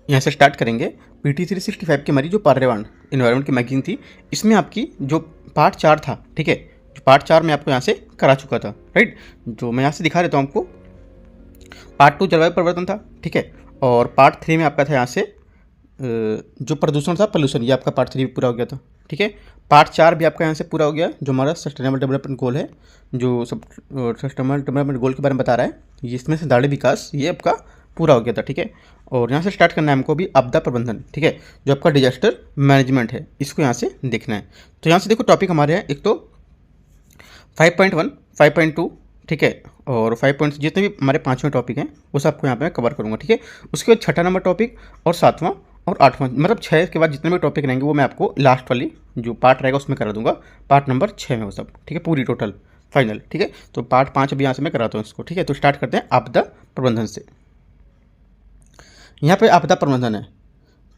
यहाँ से स्टार्ट करेंगे। PT 365 की हमारी जो पर्यावरण इन्वायरमेंट की मैगजीन थी, इसमें आपकी जो पार्ट 4 था, ठीक है, जो पार्ट 4 मैं आपको यहाँ से करा चुका था, राइट। जो मैं यहाँ से दिखा देता हूँ आपको, पार्ट 2 जलवायु परिवर्तन था, ठीक है, और पार्ट 3 में आपका था यहाँ से जो प्रदूषण था, पोल्यूशन, ये आपका पार्ट 3 पूरा हो गया था, ठीक है। पार्ट 4 भी आपका यहाँ से पूरा हो गया, जो हमारा सस्टेनेबल डेवलपमेंट गोल है, जो सब सस्टेनेबल डेवलपमेंट गोल के बारे में बता रहा है, ये इसमें से दाढ़ी विकास ये आपका पूरा हो गया था, ठीक है। और यहाँ से स्टार्ट करना है हमको भी आपदा प्रबंधन, ठीक है, जो आपका डिजास्टर मैनेजमेंट है, इसको यहाँ से देखना है। तो यहाँ से देखो टॉपिक हमारे हैं, एक तो 5.1, 5.2, ठीक है, और 5 जितने भी हमारे 5वें टॉपिक हैं वो सबको यहाँ पे मैं कवर करूँगा, ठीक है। उसके बाद 6ठा नंबर टॉपिक और 7वां और 8वां, मतलब 6 के बाद जितने भी टॉपिक रहेंगे वो मैं आपको लास्ट वाली जो पार्ट रहेगा उसमें करा दूंगा, पार्ट नंबर 6 में वो सब, ठीक है, पूरी टोटल फाइनल, ठीक है। तो पार्ट 5 अभी यहाँ से मैं कराता हूँ इसको, ठीक है। तो स्टार्ट करते हैं आपदा प्रबंधन से। यहाँ पे आपदा प्रबंधन है,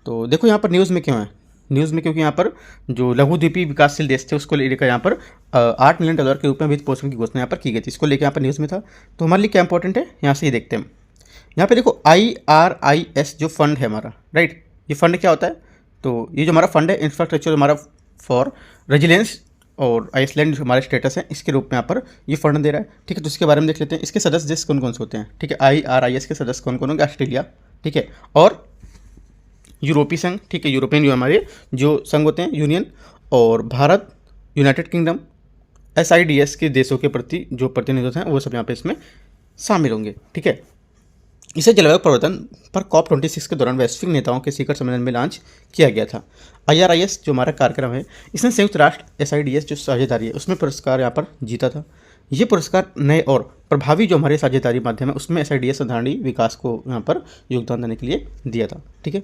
तो देखो यहाँ पर न्यूज़ में क्यों है, न्यूज़ में क्योंकि यहाँ पर जो लघुद्वीपीय विकासशील देश थे उसको लेकर यहाँ पर $8 मिलियन के रूप में वित्त पोषण की घोषणा यहाँ पर की गई थी, इसको लेकर यहाँ पर न्यूज़ में था। तो हमारे लिए क्या इंपॉर्टेंट है यहाँ से ये देखते हैं। यहाँ पे देखो IRIS जो फंड है हमारा, राइट, ये फंड क्या होता है, तो ये जो हमारा फंड है इंफ्रास्ट्रक्चर हमारा फॉर रेजिलेंस और आइसलैंड जो हमारे स्टेटस है इसके रूप में यहाँ पर ये फंड दे रहा है, ठीक है। तो इसके बारे में देख लेते हैं, इसके सदस्य देश कौन कौन से होते हैं, ठीक है। IRIS के सदस्य कौन कौन होंगे, ऑस्ट्रेलिया, ठीक है, और यूरोपीय संघ, ठीक है, यूरोपियन जो हमारे जो संघ होते हैं यूनियन, और भारत, यूनाइटेड किंगडम, SIDS के देशों के प्रति जो प्रतिनिधित्व हैं वो सब यहाँ पे इसमें शामिल होंगे, ठीक है। इसे जलवायु परिवर्तन पर COP26 के दौरान वैश्विक नेताओं के शिखर सम्मेलन में लॉन्च किया गया था। IRIS जो हमारा कार्यक्रम है, इसने संयुक्त राष्ट्र SIDS जो साझेदारी है उसमें पुरस्कार यहाँ पर जीता था। ये पुरस्कार नए और प्रभावी जो हमारे साझेदारी माध्यम है उसमें SIDS साधारण विकास को यहाँ पर योगदान देने के लिए दिया था, ठीक है।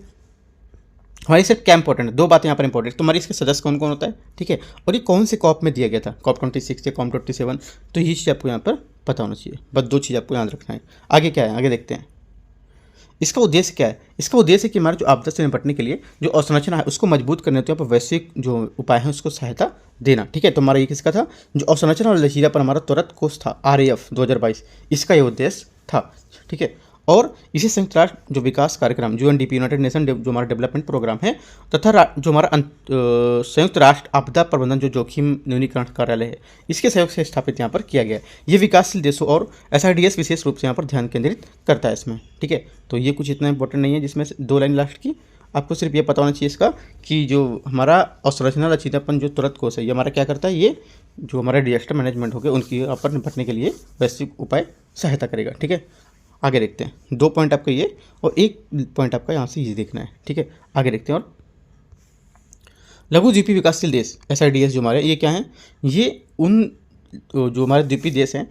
हमारी सिर्फ क्या इंपॉर्टेंट है, दो बातें यहाँ पर इंपॉर्टेंट है, तुम्हारी इसके सदस्य कौन कौन होता है, ठीक है, और ये कौन से COP में दिया गया था, COP26 या COP27, तो ये चीज़ आपको यहाँ पर पता होना चाहिए, बस दो चीज़ आपको याद रखना है। आगे क्या है, आगे देखते हैं। इसका उद्देश्य क्या है, इसका उद्देश्य है कि हमारे जो आपदा से निपटने के लिए जो अवसंरचना है उसको मजबूत करने तो यहाँ पर वैश्विक जो उपाय है उसको सहायता देना, ठीक है। तो हमारा ये किसका था, जो अवसंरचना और लचीला पर हमारा त्वरित कोष था RAF 2022, इसका ये उद्देश्य था, ठीक है। और इसी संयुक्त राष्ट्र जो विकास कार्यक्रम UNDP यूनाइटेड नेशन जो हमारा डेवलपमेंट प्रोग्राम है तथा जो हमारा संयुक्त राष्ट्र आपदा प्रबंधन जो जोखिम न्यूनीकरण कार्यालय है इसके सहयोग से स्थापित यहाँ पर किया गया है। ये विकासशील देशों और SIDS विशेष रूप से यहाँ पर ध्यान केंद्रित करता है इसमें, ठीक है। तो ये कुछ इतना इंपॉर्टेंट नहीं है, जिसमें से 2 लाइन लास्ट की आपको सिर्फ ये पता होना चाहिए इसका कि जो हमारा अवसंरचना लचीलापन जो तुरंत कोष है ये हमारा क्या करता है, ये जो हमारा डिजास्टर मैनेजमेंट हो गया उनकी यहाँ पर निपटने के लिए वैश्विक उपाय सहायता करेगा, ठीक है। आगे देखते हैं, 2 पॉइंट आपका ये और 1 पॉइंट आपका यहाँ से ये देखना है, ठीक है। आगे देखते हैं। और लघुद्वीपीय विकासशील देश SIDS जो हमारे ये क्या हैं, ये उन जो हमारे द्वीपीय देश हैं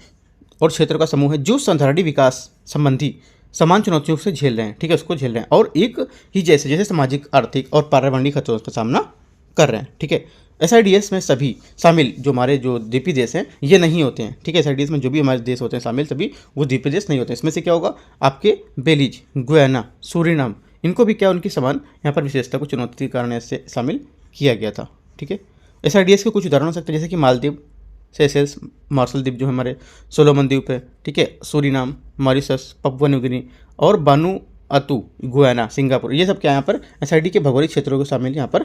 और क्षेत्रों का समूह है जो संधारणीय विकास संबंधी समान चुनौतियों से झेल रहे हैं, ठीक है, उसको झेल रहे हैं और एक ही जैसे सामाजिक, आर्थिक और पर्यावरणीय खतरों का सामना कर रहे हैं, ठीक है। SIDS में सभी शामिल जो हमारे जो द्वीपीय देश हैं ये नहीं होते हैं, ठीक है। SIDS में जो भी हमारे देश होते हैं शामिल सभी वो द्वीपीय देश नहीं होते हैं। इसमें से क्या होगा, आपके बेलीज, गुयाना, सूरीनाम, इनको भी क्या उनकी समान यहाँ पर विशेषता को चुनौती के कारण से शामिल किया गया था, ठीक है। SIDS के कुछ उदाहरण हो सकते हैं जैसे कि मालदीव, सेशेल्स, मार्शल द्वीप जो हमारे सोलोमन द्वीप है, ठीक है, Suriname, Mauritius, Papua New Guinea और वानुअतु, गुयाना, सिंगापुर, ये सब क्या यहाँ पर SID के भौगोलिक क्षेत्रों को शामिल यहाँ पर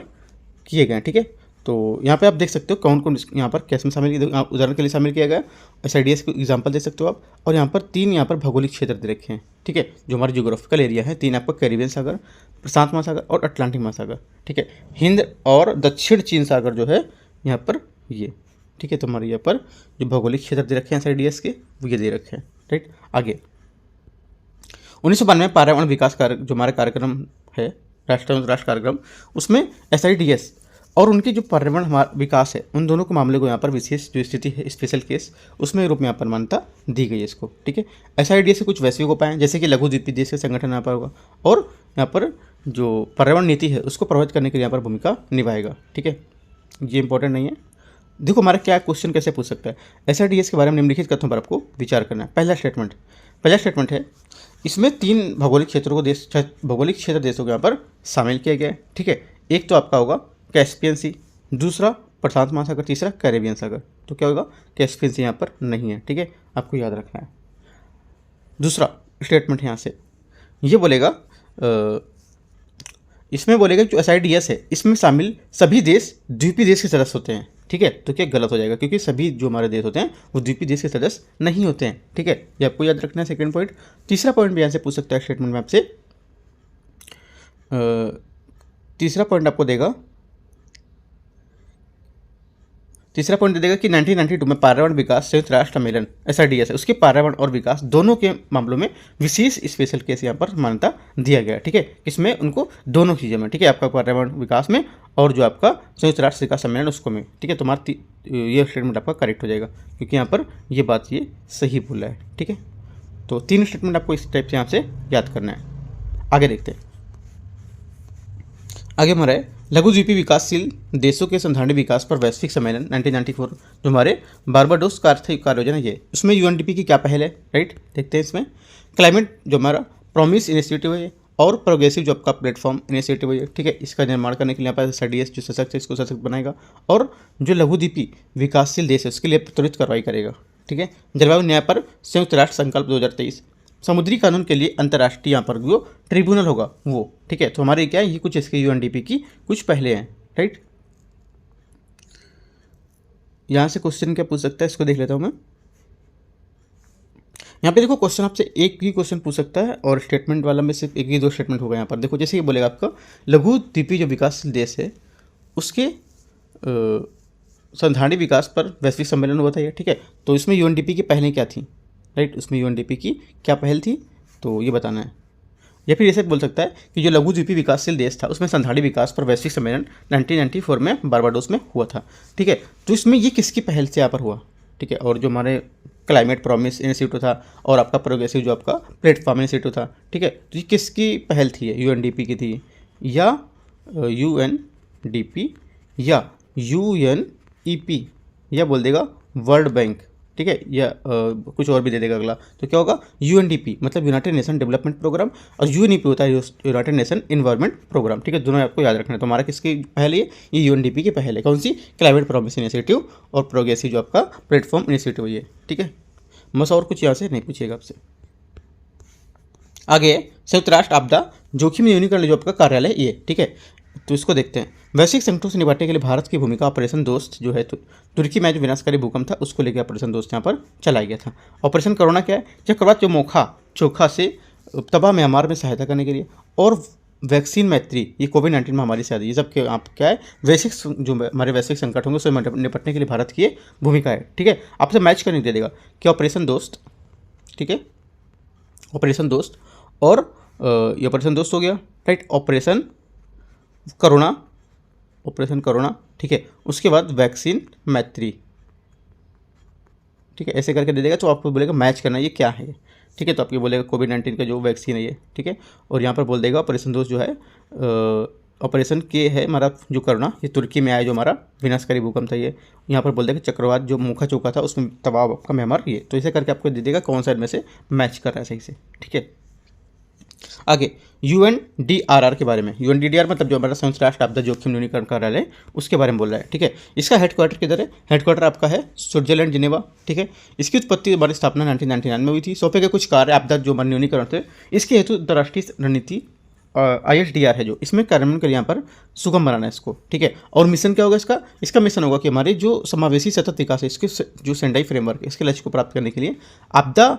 किए गए हैं, ठीक है। तो यहाँ पे आप देख सकते हो कौन कौन यहाँ पर कैसे में शामिल, उदाहरण के लिए शामिल किया गया, SIDS को एग्जांपल दे सकते हो आप। और यहाँ पर 3 यहाँ पर भौगोलिक क्षेत्र दे रखे हैं, ठीक है, जो हमारे जियोग्राफिकल एरिया है। 3 आपका कैरिबियन सागर, प्रशांत महासागर और अटलांटिक महासागर, ठीक है। हिंद और दक्षिण चीन सागर जो है यहाँ पर ये, ठीक है। तो हमारे यहाँ पर जो भौगोलिक क्षेत्र दे रखे हैं SIDS के वो ये दे रखे हैं, राइट। आगे 1992 में पर्यावरण विकास जो हमारा कार्यक्रम है, राष्ट्र कार्यक्रम, उसमें SIDS और उनकी जो पर्यावरण हमारा विकास है उन दोनों के मामले को यहाँ पर विशेष जो स्थिति है, स्पेशल केस, उसमें रूप में यहाँ पर मान्यता दी गई है इसको, ठीक है। SIDS से कुछ वैश्विक उपाय हैं जैसे कि लघुद्वीपीय देश के संगठन यहाँ पर होगा और यहाँ पर जो पर्यावरण नीति है उसको प्रभावित करने के लिए यहाँ पर भूमिका निभाएगा, ठीक है। ये इंपॉर्टेंट नहीं है। देखो हमारा क्या क्वेश्चन कैसे पूछ सकता है, SIDS के बारे में निम्नलिखित तथ्यों पर आपको विचार करना है। पहला स्टेटमेंट है, इसमें 3 भौगोलिक क्षेत्रों को भौगोलिक क्षेत्र देशों को यहाँ पर शामिल किया गया है, ठीक है। एक तो आपका होगा कैस्पियन सी, दूसरा प्रशांत महासागर, तीसरा कैरेबियन सागर। तो क्या होगा, कैस्पियन सी यहाँ पर नहीं है, ठीक है, आपको याद रखना है। दूसरा स्टेटमेंट यहाँ से ये बोलेगा इसमें बोलेगा जो SIDS है इसमें शामिल सभी देश द्वीपीय देश के सदस्य होते हैं, ठीक है। तो क्या गलत हो जाएगा, क्योंकि सभी जो हमारे देश होते हैं वो द्वीपीय देश के सदस्य नहीं होते हैं, ठीक है। ये आपको याद रखना है सेकंड पॉइंट। तीसरा पॉइंट भी यहाँ से पूछ सकता है स्टेटमेंट में आपसे। तीसरा पॉइंट आपको देगा, तीसरा पॉइंट दे देगा कि 1992 में पर्यावरण विकास संयुक्त राष्ट्र सम्मेलन SIDS है, उसके पर्यावरण और विकास दोनों के मामलों में विशेष स्पेशल केस यहाँ पर मान्यता दिया गया, ठीक है। इसमें उनको दोनों चीज़ों में, ठीक है, आपका पर्यावरण विकास में और जो आपका संयुक्त राष्ट्र विकास सम्मेलन उसको में, ठीक है। तुम्हारा ये स्टेटमेंट आपका करेक्ट हो जाएगा, क्योंकि यहाँ पर ये बात ये सही बोला है, ठीक है। तो 3 स्टेटमेंट आपको इस टाइप से यहाँ से याद करना है। आगे देखते हैं। आगे हमारा है लघु द्वीपीय विकासशील देशों के संधारणीय विकास पर वैश्विक सम्मेलन 1994, जो हमारे बारबाडोस का आर्थिक कार्य योजना ये, उसमें UNDP की क्या पहल है, राइट। देखते हैं इसमें क्लाइमेट जो हमारा प्रॉमिस इनिशिएटिव है और प्रोग्रेसिव जो आपका प्लेटफॉर्म इनिशिएटिव है, ठीक है। इसका निर्माण करने के लिए यहाँ पर SIDS जो सशक्त है इसको सशक्त बनाएगा और जो लघु द्वीपीय विकासशील देश है उसके लिए त्वरित कार्रवाई करेगा, ठीक है। जलवायु न्याय पर संयुक्त राष्ट्र संकल्प 2023, समुद्री कानून के लिए अंतर्राष्ट्रीय यहाँ पर जो ट्रिब्यूनल होगा वो, ठीक है। तो हमारे क्या है, ये कुछ इसके UNDP की कुछ पहले हैं, राइट। यहाँ से क्वेश्चन क्या पूछ सकता है इसको देख लेता हूँ मैं। यहाँ पे देखो क्वेश्चन आपसे एक ही क्वेश्चन पूछ सकता है और स्टेटमेंट वाला में सिर्फ एक ही 2 स्टेटमेंट होगा यहाँ पर। देखो जैसे ये बोलेगा आपका लघु द्वीपीय जो विकासशील देश है उसके संधारणीय विकास पर वैश्विक सम्मेलन हुआ था ये, ठीक है। तो इसमें UNDP की पहलें क्या थी, राइट। उसमें UNDP की क्या पहल थी तो ये बताना है। या फिर ऐसे बोल सकता है कि जो लघु द्वीपीय विकासशील देश था उसमें संधारणीय विकास पर वैश्विक सम्मेलन 1994 में बारबाडोस में हुआ था, ठीक है। तो इसमें ये किसकी पहल से यहाँ पर हुआ, ठीक है। और जो हमारे क्लाइमेट प्रॉमिस इनिशिएटिव था और आपका प्रोग्रेसिव जो आपका प्लेटफॉर्म इनिशिएटिव था, ठीक है। तो ये किसकी पहल थी, UNDP की थी या UNDP या UNEP या बोल देगा वर्ल्ड बैंक, ठीक है। या कुछ और भी दे देगा अगला। तो क्या होगा, UNDP मतलब यूनाइटेड नेशन डेवलपमेंट प्रोग्राम और UNEP होता है यूनाइटेड नेशन इन्वायरमेंट प्रोग्राम, ठीक है। दोनों आपको याद रखना है। तो हमारा किसकी पहल है, ये UNDP की पहल है। कौन सी, क्लाइमेट प्रॉमिस इनिशिएटिव और प्रोग्रेसिव जो आपका प्लेटफॉर्म इनिशिएटिव ये, ठीक है। बस और कुछ यहाँ से नहीं पूछिएगा आपसे। आगे संयुक्त राष्ट्र आपदा जोखिम न्यूनीकरण जो आपका कार्यालय ये, ठीक है। तो इसको देखते हैं। वैश्विक संकटों से निपटने के लिए भारत की भूमिका ऑपरेशन दोस्त जो है, तो तुर्की में जो विनाशकारी भूकंप था उसको लेकर ऑपरेशन दोस्त यहाँ पर चलाया गया था। ऑपरेशन करुणा क्या है, चक्रवात जो मोखा चोखा से तबाह म्यांमार में सहायता करने के लिए, और वैक्सीन मैत्री ये कोविड-19 महामारी से आदि, ये सब के आप क्या है वैश्विक जो हमारे वैश्विक संकट होंगे उससे निपटने के लिए भारत की भूमिका है, ठीक है। आपसे मैच करने दे देगा कि ऑपरेशन दोस्त, ठीक है, ऑपरेशन दोस्त और ये ऑपरेशन दोस्त हो गया, राइट। ऑपरेशन करुणा, ऑपरेशन करुणा, ठीक है। उसके बाद वैक्सीन मैत्री, ठीक है, ऐसे करके दे देगा। तो आपको बोलेगा मैच करना ये क्या है, ठीक है। तो आपको बोलेगा कोविड-19 का जो वैक्सीन है ये, ठीक है। और यहाँ पर बोल देगा ऑपरेशन दोस्त जो है ऑपरेशन के है हमारा जो करुणा, ये तुर्की में आया जो हमारा विनाशकारी भूकंप था ये। यहाँ पर बोल देगा चक्रवात जो मोखा चौका था उसमें तबाह आपका म्यांमार ये। तो ऐसे करके आपको दे देगा कौन सा इनमें से मैच कर रहा है सही से, ठीक है। आगे UNDRR के बारे में, UNDRR मतलब जो हमारा संयुक्त राष्ट्र आपदा जोखिम न्यूनीकरण कार्यालय उसके बारे में बोल रहा है, ठीक है। इसका हेडक्वार्टर किधर है, हेडक्वार्टर आपका है स्विट्जरलैंड जिनेवा, ठीक है। इसकी उत्पत्ति हमारी स्थापना 1999 में हुई थी। सौंपे गए कुछ कार्य आपदा जो हमारे न्यूनीकरण थे इसके हेतु अंतर्राष्ट्रीय रणनीति ISDR है जो इसमें कार्यान्वयन कर यहाँ पर सुगम बनाना है इसको, ठीक है। और मिशन क्या होगा इसका मिशन होगा कि हमारे जो समावेशी सतत विकास है इसके जो सेंडाई फ्रेमवर्क इसके लक्ष्य को प्राप्त करने के लिए आपदा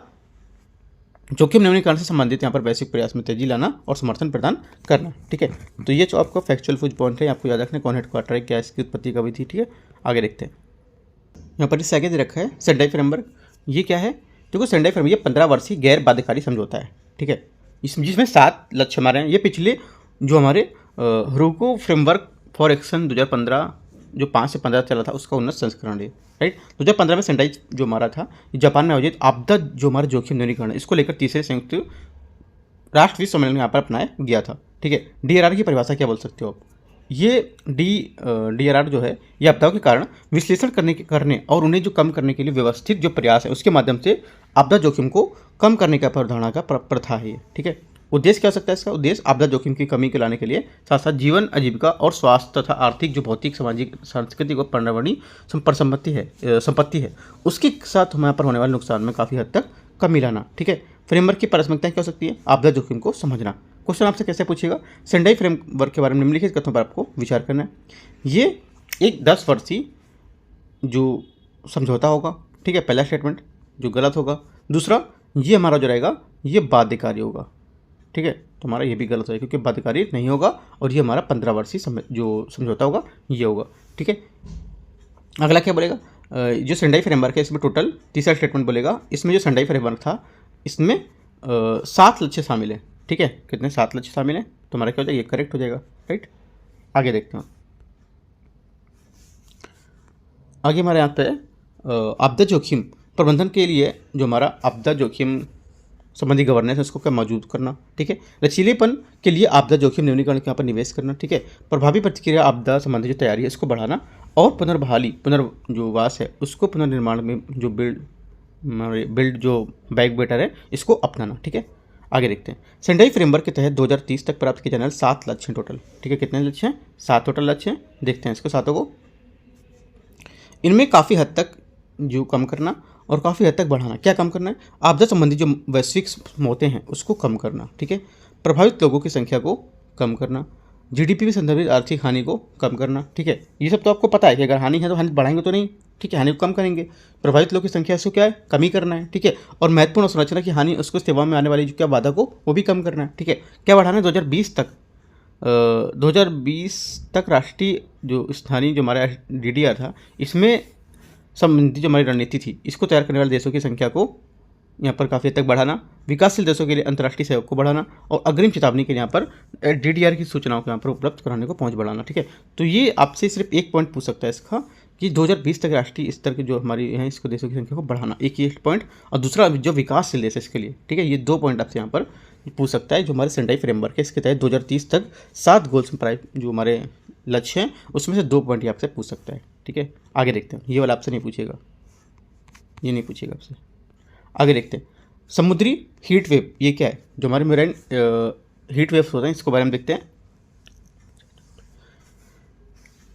जोखिम न्यूनीकरण से संबंधित यहाँ पर वैश्विक प्रयास में तेजी लाना और समर्थन प्रदान करना, ठीक है। तो ये जो आपका फैक्चुअल कुछ पॉइंट है आपको याद रखना, कौन हेडक्वार्टर है, क्या इसकी उत्पत्ति कभी थी, ठीक है। आगे देखते हैं। यहाँ पर इससे आगे दे रखा है सेंडाई फ्रेमवर्क। ये क्या है, देखो सेंडाई फ्रेमवर्क ये 15 वर्षीय गैर बाध्यकारी समझौता है, ठीक है। जिसमें 7 लक्ष्य हमारे हैं। ये पिछले जो हमारे रूको फ्रेमवर्क फॉर एक्शन 2015 जो 5 से 15 चला था उसका उन्नत संस्करण है, राइट। 2015 में सेंडाई जो हमारा था जापान में आयोजित आपदा जो हमारा जोखिम न्यूनीकरण है इसको लेकर तीसरे संयुक्त राष्ट्र विश्व सम्मेलन यहाँ पर अपनाया गया था, ठीक है। DRR की परिभाषा क्या बोल सकते हो आप, ये DRR जो है ये आपदाओं के कारण विश्लेषण करने और उन्हें जो कम करने के लिए व्यवस्थित जो प्रयास है उसके माध्यम से आपदा जोखिम को कम करने का अवधारणा का प्रथा है, ठीक है। उद्देश्य क्या हो सकता है इसका, उद्देश्य आपदा जोखिम की कमी के लाने के लिए साथ साथ जीवन आजीविका और स्वास्थ्य तथा आर्थिक जो भौतिक सामाजिक सांस्कृतिक और पर्यावरणीय संपत्ति है उसके साथ हमारे पर होने वाले नुकसान में काफ़ी हद तक कमी लाना, ठीक है। फ्रेमवर्क की प्राथमिकताएं क्या हो सकती है, आपदा जोखिम को समझना, क्वेश्चन आपसे कैसे पूछेगा, सेंडाई फ्रेमवर्क के बारे में निम्नलिखित कथनों पर आपको विचार करना है। ये एक 10 वर्षीय जो समझौता होगा, ठीक है, पहला स्टेटमेंट जो गलत होगा। दूसरा, ये हमारा जो रहेगा ये बाध्यकारी होगा, ठीक है, तो हमारा ये भी गलत होगा क्योंकि बाध्यकारी नहीं होगा, और ये हमारा 15 वर्षीय जो समझौता होगा ये होगा, ठीक है। अगला क्या बोलेगा, जो सेंडाई फ्रेमवर्क है इसमें टोटल, तीसरा स्टेटमेंट बोलेगा इसमें जो सेंडाई फ्रेमवर्क था इसमें 7 लक्ष्य शामिल है, ठीक है, कितने 7 लक्ष्य शामिल हैं, तो हमारा क्या हो जाएगा, ये करेक्ट हो जाएगा, राइट। आगे देखते हैं, आगे हमारे यहाँ पे आपदा जोखिम प्रबंधन के लिए जो हमारा आपदा जोखिम संबंधी गवर्नेंस है उसको क्या मौजूद करना, ठीक है। लचीलेपन के लिए आपदा जोखिम न्यूनीकरण के यहाँ पर निवेश करना, ठीक है। प्रभावी प्रतिक्रिया आपदा संबंधी जो तैयारी है इसको बढ़ाना, और जो वास है उसको पुनर्निर्माण में जो बिल्ड जो बैक बेटर है इसको अपनाना, ठीक है। आगे देखते हैं, सेंडाई फ्रेमवर्क के तहत 2030 तक प्राप्त किए जाने वाले 7 लक्ष्य हैं टोटल, ठीक है। कितने लक्ष्य हैं, 7 टोटल लक्ष्य हैं। देखते हैं इसको 7 को। इनमें काफ़ी हद तक जो कम करना और काफ़ी हद तक बढ़ाना। क्या कम करना है, आपदा संबंधी जो वैश्विक मौतें हैं उसको कम करना, ठीक है। प्रभावित लोगों की संख्या को कम करना, जीडीपी में संदर्भित आर्थिक हानि को कम करना, ठीक है। ये सब तो आपको पता है कि अगर हानि है तो हानि बढ़ाएंगे तो नहीं, ठीक है, हानि को कम करेंगे। प्रभावित लोगों की संख्या इसको क्या है, कमी करना है, ठीक है। और महत्वपूर्ण संरचना की हानि उसको सेवा में आने वाली जो क्या बाधा को वो भी कम करना है, ठीक है। क्या बढ़ाना है, 2020 तक राष्ट्रीय जो स्थानीय जो हमारा DDR था इसमें संबंधी जो हमारी रणनीति थी इसको तैयार करने वाले देशों की संख्या को यहाँ पर काफ़ी हद तक बढ़ाना, विकासशील देशों के लिए अंतर्राष्ट्रीय सहयोग को बढ़ाना, और अग्रिम चेतावनी के लिए यहाँ पर DDR की सूचनाओं को यहाँ पर उपलब्ध कराने को पहुँच बढ़ाना, ठीक है। तो ये आपसे सिर्फ एक पॉइंट पूछ सकता है इसका कि 2020 तक राष्ट्रीय स्तर के जो हमारी हैं इसको देशों की संख्या को बढ़ाना, एक ये पॉइंट, और दूसरा जो विकासशील देश है इसके लिए, ठीक है। ये 2 पॉइंट आपसे यहाँ पर पूछ सकता है। जो हमारे सेंडाई फ्रेमवर्क है इसके तहत 2030 तक 7 गोल्स जो हमारे लक्ष्य हैं उसमें से 2 पॉइंट ये आपसे पूछ सकता है, ठीक है। आगे देखते हैं, ये वाला आपसे नहीं पूछेगा, ये नहीं पूछेगा आपसे। आगे देखते हैं, समुद्री हीट वेव, ये क्या है, जो हमारे मेराइन हीट वेव्स होते हैं इसको बारे में देखते हैं।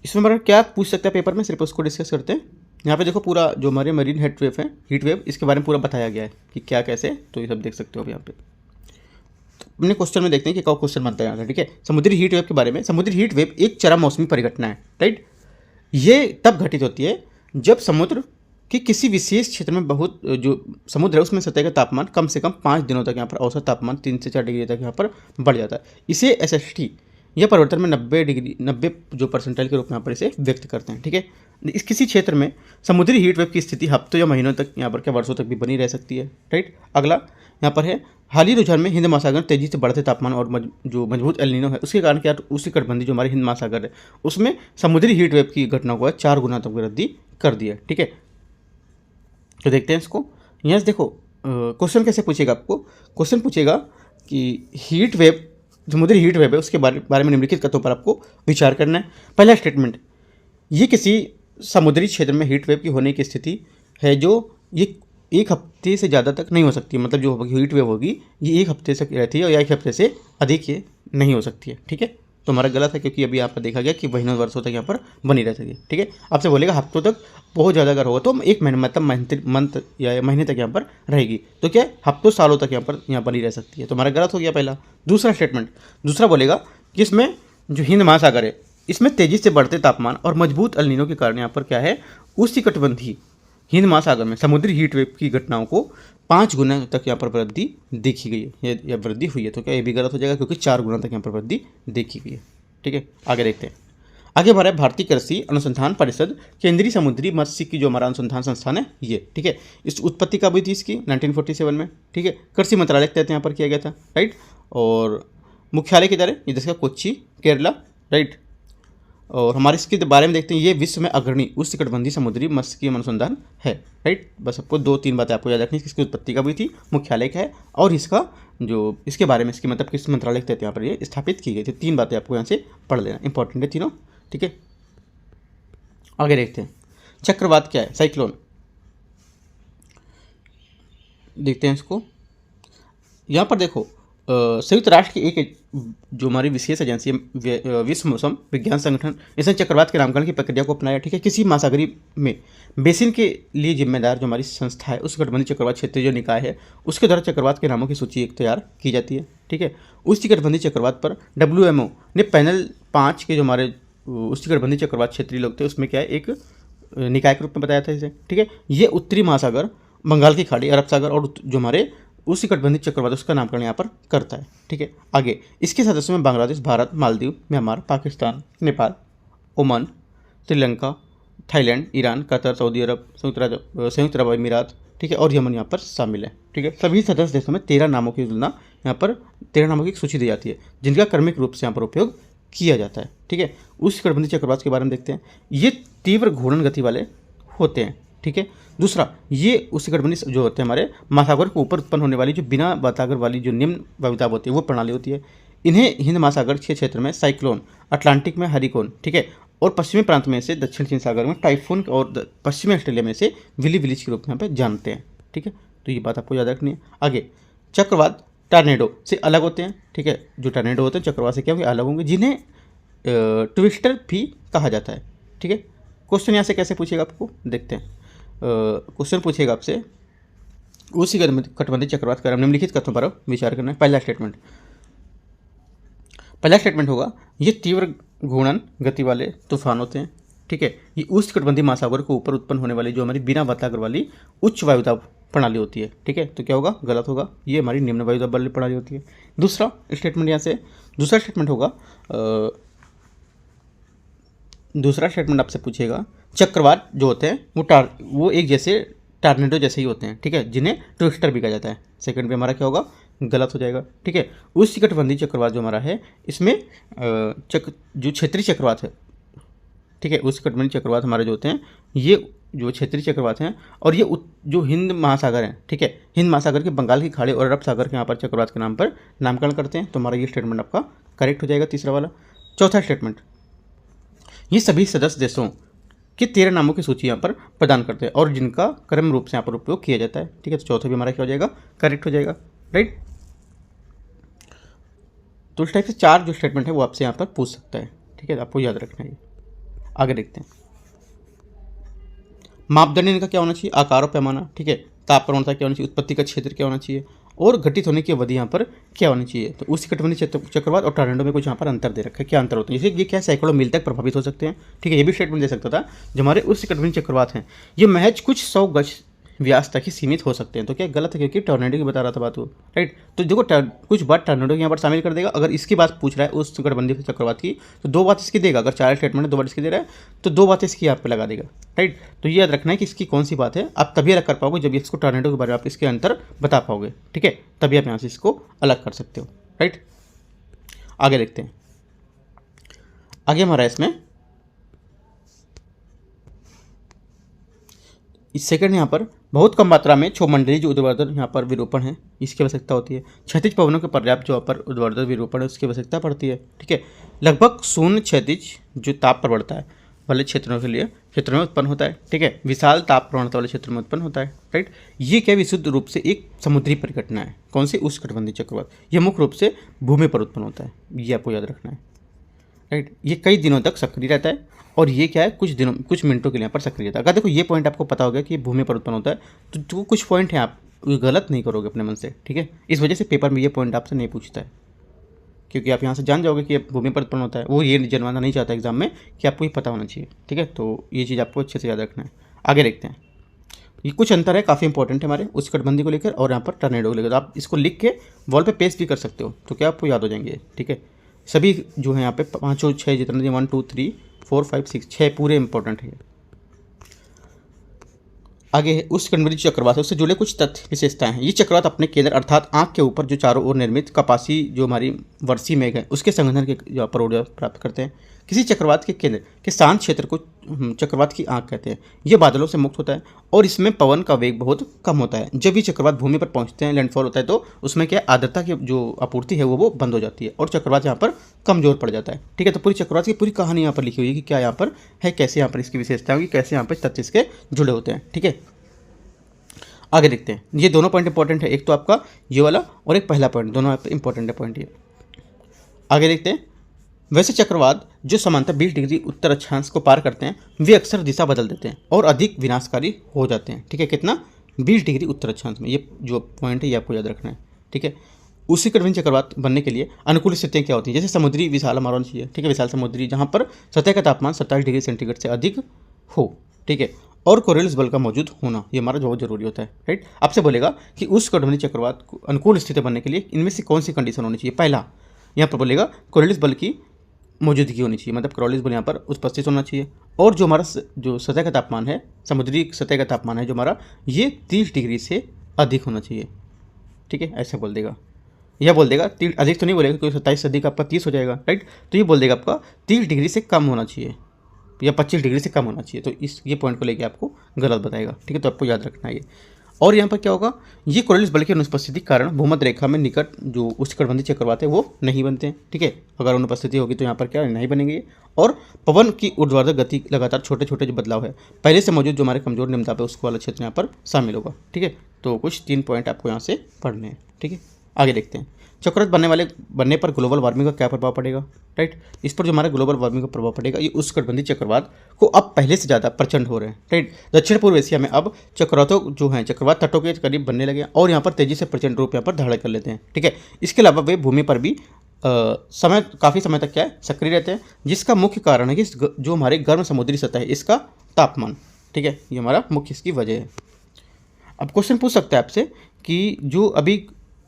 इसमें हमारा क्या पूछ सकता है पेपर में, सिर्फ उसको डिस्कस करते हैं। यहाँ पे देखो पूरा जो हमारे मरीन हीट वेव इसके बारे में पूरा बताया गया है कि क्या कैसे, तो ये सब देख सकते हो अब यहाँ पे। तो अपने क्वेश्चन में देखते हैं कि क्या क्वेश्चन बनता है यहाँ से, ठीक है। समुद्री हीट वेव के बारे में, समुद्री हीट वेव एक चरम मौसमी परिघटना है, राइट। ये तब घटित होती है जब समुद्र कि किसी विशेष क्षेत्र में बहुत जो समुद्र है उसमें सतह का तापमान कम से कम 5 दिनों तक यहाँ पर औसत तापमान 3 से 4 डिग्री तक यहाँ पर बढ़ जाता है। इसे SST यह परिवर्तन में 90 जो परसेंटाइल के रूप में यहाँ पर इसे व्यक्त करते हैं, ठीक है। इस किसी क्षेत्र में समुद्री हीट वेव की स्थिति हफ्तों या महीनों तक यहाँ पर क्या वर्षों तक भी बनी रह सकती है, राइट। अगला यहाँ पर है, हाल ही रुझान में हिंद महासागर तेजी से बढ़ते तापमान और जो मजबूत एल नीनो है उसके कारण क्या उसी कटबंधी जो हमारे हिंद महासागर है उसमें समुद्री हीट वेव की घटनाओं को 4 गुना तक वृद्धि कर दी है, ठीक है। तो देखते हैं इसको। यहाँ से देखो क्वेश्चन कैसे पूछेगा, आपको क्वेश्चन पूछेगा कि हीट वेव, समुद्री हीट वेव है उसके बारे में निम्नलिखित कथनों पर आपको विचार करना है। पहला स्टेटमेंट, ये किसी समुद्री क्षेत्र में हीट वेव की होने की स्थिति है जो ये 1 हफ्ते से ज़्यादा तक नहीं हो सकती, मतलब जो हीट वेव होगी ये 1 हफ्ते तक रहती है या 1 हफ्ते से अधिक ये नहीं हो सकती है, ठीक है। तो हमारा गलत है क्योंकि अभी यहाँ पर देखा गया कि महीनों वर्षों तक यहाँ पर बनी रह सके, ठीक है। आपसे बोलेगा हफ्तों तक बहुत ज़्यादा अगर होगा तो 1 महीने मतलब मंथ या महीने तक यहाँ पर रहेगी, तो क्या हफ्तों सालों तक यहाँ बनी रह सकती है, तो हमारा गलत हो गया पहला। दूसरा स्टेटमेंट, दूसरा बोलेगा कि इसमें जो हिंद महासागर है इसमें तेज़ी से बढ़ते तापमान और मजबूत एल नीनो के कारण यहाँ पर क्या है उष्णकटिबंधीय हिंद महासागर में समुद्री हीट वेव की घटनाओं को 5 गुना तक यहाँ पर वृद्धि देखी गई है या वृद्धि हुई है, तो क्या ये भी गलत हो जाएगा क्योंकि 4 गुना तक यहाँ पर वृद्धि देखी गई है, ठीक है। आगे देखते हैं, आगे हमारा भारतीय कृषि अनुसंधान परिषद केंद्रीय समुद्री मत्स्य की जो हमारा अनुसंधान संस्थान है ये, ठीक है। इस उत्पत्ति कब हुई थी इसकी 1947 में, ठीक है। कृषि मंत्रालय के तहत यहाँ पर किया गया था, राइट। और मुख्यालय किधर है, जिसका कोच्चि केरला, राइट। और हमारे इसके बारे में देखते हैं, ये विश्व में अग्रणी उष्णकटिबंधीय समुद्री मत्स्य अनुसंधान है, राइट। बस आपको 2-3 बातें आपको याद रखनी है, इसकी उत्पत्ति कब हुई थी, मुख्यालय का है, और इसका जो इसके बारे में इसकी मतलब किस मंत्रालय के तहत यहाँ पर ये स्थापित की गई थी। 3 बातें आपको यहाँ से पढ़ लेना, इंपॉर्टेंट है तीनों, ठीक है। आगे देखते हैं, चक्रवात क्या है, साइक्लोन। देखते हैं इसको। यहाँ पर देखो संयुक्त राष्ट्र की एक जो हमारी विशेष एजेंसी है विश्व मौसम विज्ञान संगठन, इसने चक्रवात के नामकरण की प्रक्रिया को अपनाया, ठीक है। किसी महासागरीय में बेसिन के लिए जिम्मेदार जो हमारी संस्था है उस गठबंधन चक्रवात क्षेत्रीय जो निकाय है उसके द्वारा चक्रवात के नामों की सूची एक तैयार की जाती है, ठीक है। उष्णकटिबंधीय चक्रवात पर WMO ने पैनल 5 के जो हमारे उष्णकटिबंधीय चक्रवात क्षेत्रीय लोग थे उसमें क्या है एक निकाय के रूप में बताया था इसे, ठीक है। ये उत्तरी महासागर, बंगाल की खाड़ी, अरब सागर और जो हमारे उष्णकटिबंधीय चक्रवात उसका नामकरण यहाँ पर करता है, ठीक है। आगे इसके सदस्यों में Bangladesh, Bharat, Maldives, Myanmar, Pakistan, Nepal, Oman, Sri Lanka, Thailand, Iran, Qatar, Saudi Arab, संयुक्त अरब अमीरात, ठीक है, और यमन यहाँ पर शामिल है, ठीक है। सभी सदस्य देशों में 13 नामों की तुलना यहाँ पर 13 नामों की एक सूची दी जाती है जिनका क्रमिक रूप से यहाँ पर उपयोग किया जाता है, ठीक है। उष्णकटिबंधीय चक्रवात के बारे में देखते हैं। ये तीव्र घूर्णन गति वाले होते हैं, ठीक है। दूसरा, ये उष्णकटिबंधीय जो होते हैं हमारे महासागर के ऊपर उत्पन्न होने वाली जो बिना वातागर वाली जो निम्न वायुदाब होती है वो प्रणाली होती है। इन्हें हिंद महासागर के क्षेत्र में साइक्लोन, अटलांटिक में हरिकोन, ठीक है, और पश्चिमी प्रांत में से दक्षिण चीन सागर में टाइफून और पश्चिमी ऑस्ट्रेलिया में से विली विलिज के रूप में यहाँ पे जानते हैं, ठीक है। तो ये बात आपको याद रखनी है। आगे चक्रवात टॉर्नेडो से अलग होते हैं, ठीक है। जो टॉर्नेडो होते हैं चक्रवात से क्या होंगे, अलग होंगे, जिन्हें ट्विस्टर भी कहा जाता है, ठीक है। क्वेश्चन यहाँ से कैसे पूछेगा आपको, देखते हैं। क्वेश्चन पूछेगा आपसे उष्णकटिबंधीय चक्रवात के निम्नलिखित कथनों पर विचार करना है। पहला स्टेटमेंट होगा, ये तीव्र घूर्णन गति वाले तूफान होते हैं, ठीक है। ये उष्णकटिबंधीय महासागर के ऊपर उत्पन्न होने वाली जो हमारी बिना वातागर वाली उच्च वायुदाब प्रणाली होती है, ठीक है। तो क्या होगा, गलत होगा, ये हमारी निम्न वायुदाब वाली प्रणाली होती है। दूसरा स्टेटमेंट होगा, दूसरा स्टेटमेंट आपसे पूछेगा, चक्रवात जो होते हैं वो एक जैसे टॉर्नेडो जैसे ही होते हैं, ठीक है, जिन्हें ट्विस्टर भी कहा जाता है। सेकंड पे हमारा क्या होगा, गलत हो जाएगा, ठीक है। उष्णकटिबंधीय चक्रवात जो हमारा है इसमें जो क्षेत्रीय चक्रवात है, ठीक है, उष्णकटिबंधीय चक्रवात हमारे जो होते हैं ये जो क्षेत्रीय चक्रवात हैं और ये जो हिंद महासागर हैं, ठीक है, हिंद महासागर के बंगाल की खाड़ी और अरब सागर के यहाँ पर चक्रवात के नाम पर नामकरण करते हैं। तो हमारा ये स्टेटमेंट आपका करेक्ट हो जाएगा, तीसरा वाला। चौथा स्टेटमेंट, ये सभी सदस्य देशों के 13 नामों की सूची यहाँ पर प्रदान करते हैं और जिनका क्रम रूप से यहाँ पर उपयोग किया जाता है, ठीक है। तो चौथा भी हमारा क्या हो जाएगा, करेक्ट हो जाएगा, राइट। तो इस टाइप से 4 जो स्टेटमेंट है वो आपसे यहाँ पर पूछ सकता है, ठीक है, आपको याद रखना है। आगे देखते हैं, मापदंड इनका क्या होना चाहिए, आकार और पैमाना, ठीक है, ताप प्रवणता क्या होनी चाहिए, उत्पत्ति का क्षेत्र क्या होना चाहिए और घटित होने की अवधि यहाँ पर क्या होनी चाहिए। तो उष्णकटिबंधीय चक्रवात और टॉर्नेडो में कुछ यहाँ पर अंतर दे रखा है, क्या अंतर होता है, जैसे ये क्या सैकड़ों मील तक प्रभावित हो सकते हैं, ठीक है। ये भी स्टेटमेंट दे सकता था, जो हमारे उष्णकटिबंधीय चक्रवात हैं ये महज कुछ 100 गज व्यास तक ही सीमित हो सकते हैं। तो क्या गलत है, क्योंकि टॉर्नेडो की बता रहा था बात वो, राइट। तो देखो कुछ बात टॉर्नेडो यहाँ पर शामिल कर देगा। अगर इसकी बात पूछ रहा है उष्णकटिबंधीय चक्रवात की तो 2 बात इसकी देगा। अगर 4 स्टेटमेंट है 2 बात इसकी दे रहा है तो 2 बातें इसकी यहाँ पे लगा देगा, राइट। तो ये याद रखना है कि इसकी कौन सी बात है, आप तभी अलग कर पाओगे जब इसको टॉर्नेडो के बारे में आप इसके अंतर बता पाओगे, ठीक है, तभी आप यहाँ से इसको अलग कर सकते हो, राइट। आगे देखते हैं, आगे हमारा इसमें इस सेकंड यहाँ पर बहुत कम मात्रा में क्षोभमंडलीय जो ऊर्ध्वाधर यहाँ पर विरूपण है इसकी आवश्यकता होती है। क्षैतिज पवनों के पर्याप्त जो पर ऊर्ध्वाधर विरूपण है उसकी आवश्यकता पड़ती है, ठीक है। लगभग शून्य क्षैतिज जो ताप प्रवणता है वाले क्षेत्रों के लिए क्षेत्रों में उत्पन्न होता है, ठीक है, विशाल ताप प्रवणता वाले क्षेत्रों में उत्पन्न होता है, राइट। ये क्या विशुद्ध रूप से एक समुद्री परिघटना है, कौन सी, उष्णकटिबंधीय चक्रवात। यह मुख्य रूप से भूमि पर उत्पन्न होता है, ये आपको याद रखना है, राइट। ये कई दिनों तक सक्रिय रहता है और ये क्या है कुछ मिनटों के लिए यहाँ पर सक्रिय रहता है। अगर देखो ये पॉइंट आपको पता हो गया कि ये भूमि पर उत्पन्न होता है तो जो कुछ पॉइंट हैं आप गलत नहीं करोगे अपने मन से, ठीक है। इस वजह से पेपर में ये पॉइंट आपसे नहीं पूछता है, क्योंकि आप यहाँ से जान जाओगे कि ये भूमि पर उत्पन्न होता है। वो ये जानवाना नहीं चाहता एग्जाम में कि आपको ये पता होना चाहिए, ठीक है। तो ये चीज़ आपको अच्छे से याद रखना है। आगे देखते हैं, ये कुछ अंतर है काफ़ी इंपॉर्टेंट है हमारे उष्णकटिबंधीय को लेकर और यहाँ पर टॉर्नेडो को लेकर। आप इसको लिख के वॉल पे पेस्ट भी कर सकते हो तो क्या आपको याद हो जाएंगे, ठीक है। सभी जो है यहाँ पे 5 और 6 जितने 1 2 3 4 5 6 6 पूरे इंपॉर्टेंट है। आगे है उष्णकटिबंधीय चक्रवात, उससे जुड़े कुछ तथ्य विशेषताएं हैं। ये चक्रवात अपने केंद्र अर्थात आंख के ऊपर जो चारों ओर निर्मित कपासी जो हमारी वर्षी मेघ है उसके संघनन के जो पर ऊर्जा प्राप्त करते हैं। किसी चक्रवात के केंद्र के शांत क्षेत्र को चक्रवात की आंख कहते हैं। ये बादलों से मुक्त होता है और इसमें पवन का वेग बहुत कम होता है। जब ये चक्रवात भूमि पर पहुंचते हैं, लैंडफॉल होता है, तो उसमें क्या आर्द्रता की जो आपूर्ति है वो बंद हो जाती है और चक्रवात यहाँ पर कमजोर पड़ जाता है, ठीक है। तो पूरी चक्रवात की पूरी कहानी यहाँ पर लिखी हुई है कि क्या यहाँ पर है, कैसे यहाँ पर इसकी विशेषता होगी, कैसे यहाँ पर तथ्य इसके जुड़े होते हैं, ठीक है। आगे देखते हैं, ये दोनों पॉइंट इंपॉर्टेंट है, एक तो आपका ये वाला और एक पहला पॉइंट, दोनों इंपॉर्टेंट है पॉइंट ये। आगे देखते हैं, वैसे चक्रवात जो समांतर 20 डिग्री उत्तर अक्षांश को पार करते हैं वे अक्सर दिशा बदल देते हैं और अधिक विनाशकारी हो जाते हैं, ठीक है। कितना, 20 डिग्री उत्तर अक्षांश में। ये जो पॉइंट है ये आपको याद रखना है, ठीक है। उसी कठबंधी चक्रवात बनने के लिए अनुकूल स्थितियाँ क्या होती हैं, जैसे समुद्री विशाल हमारा होना चाहिए, ठीक है, विशाल समुद्री जहाँ पर सतह का तापमान 27 डिग्री सेंटीग्रेड से अधिक हो, ठीक है, और कोरियलिस बल का मौजूद होना, ये हमारा बहुत जरूरी होता है, राइट। आपसे बोलेगा कि उस कठबंधी चक्रवात को अनुकूल स्थिति बनने के लिए इनमें से कौन सी कंडीशन होनी चाहिए। पहला यहाँ पर बोलेगा कोरियलिस बल की मौजूदगी होनी चाहिए, मतलब कोरियलिस बल यहाँ पर उपस्थित होना चाहिए, और जो हमारा जो सतह का तापमान है, समुद्री सतह का तापमान है जो हमारा, ये 30 डिग्री से अधिक होना चाहिए, ठीक है, ऐसा बोल देगा। यह बोल देगा अधिक तो नहीं बोलेगा क्योंकि 27 से अधिक आपका 30 हो जाएगा, राइट। तो ये बोल देगा आपका 30 डिग्री से कम होना चाहिए या 25 डिग्री से कम होना चाहिए, तो ये पॉइंट को लेके आपको गलत बताएगा, ठीक है, तो आपको याद रखना है ये। और यहाँ पर क्या होगा, ये कोरियलिस बल की अनुपस्थिति के कारण भूमध्य रेखा में निकट जो उष्णकटिबंधीय चक्रवात है वो नहीं बनते हैं, ठीक है, अगर अनुपस्थिति होगी तो यहाँ पर क्या नहीं बनेंगे। और पवन की ऊर्ध्वाधर गति लगातार छोटे छोटे जो बदलाव है पहले से मौजूद जो हमारे कमजोर निम्नदाब है उसको वाला क्षेत्र यहाँ पर शामिल होगा, ठीक है। तो कुछ 3 पॉइंट आपको यहाँ से पढ़ने हैं, ठीक है। आगे देखते हैं, चक्रवात बनने पर ग्लोबल वार्मिंग का क्या प्रभाव पड़ेगा, राइट। इस पर जो हमारा ग्लोबल वार्मिंग का प्रभाव पड़ेगा, ये उष्णकटिबंधीय चक्रवात को अब पहले से ज़्यादा प्रचंड हो रहे हैं, राइट। दक्षिण पूर्व एशिया में अब चक्रवातों जो हैं चक्रवात तटों के करीब बनने लगे हैं और यहाँ पर तेजी से प्रचंड रूप यहाँ पर धारण कर लेते हैं, ठीक है। इसके अलावा वे भूमि पर भी काफ़ी समय तक क्या है सक्रिय रहते हैं, जिसका मुख्य कारण है कि जो हमारे गर्म समुद्री सतह है इसका तापमान, ठीक है, ये हमारा मुख्य इसकी वजह है। अब क्वेश्चन पूछ सकते हैं आपसे कि जो अभी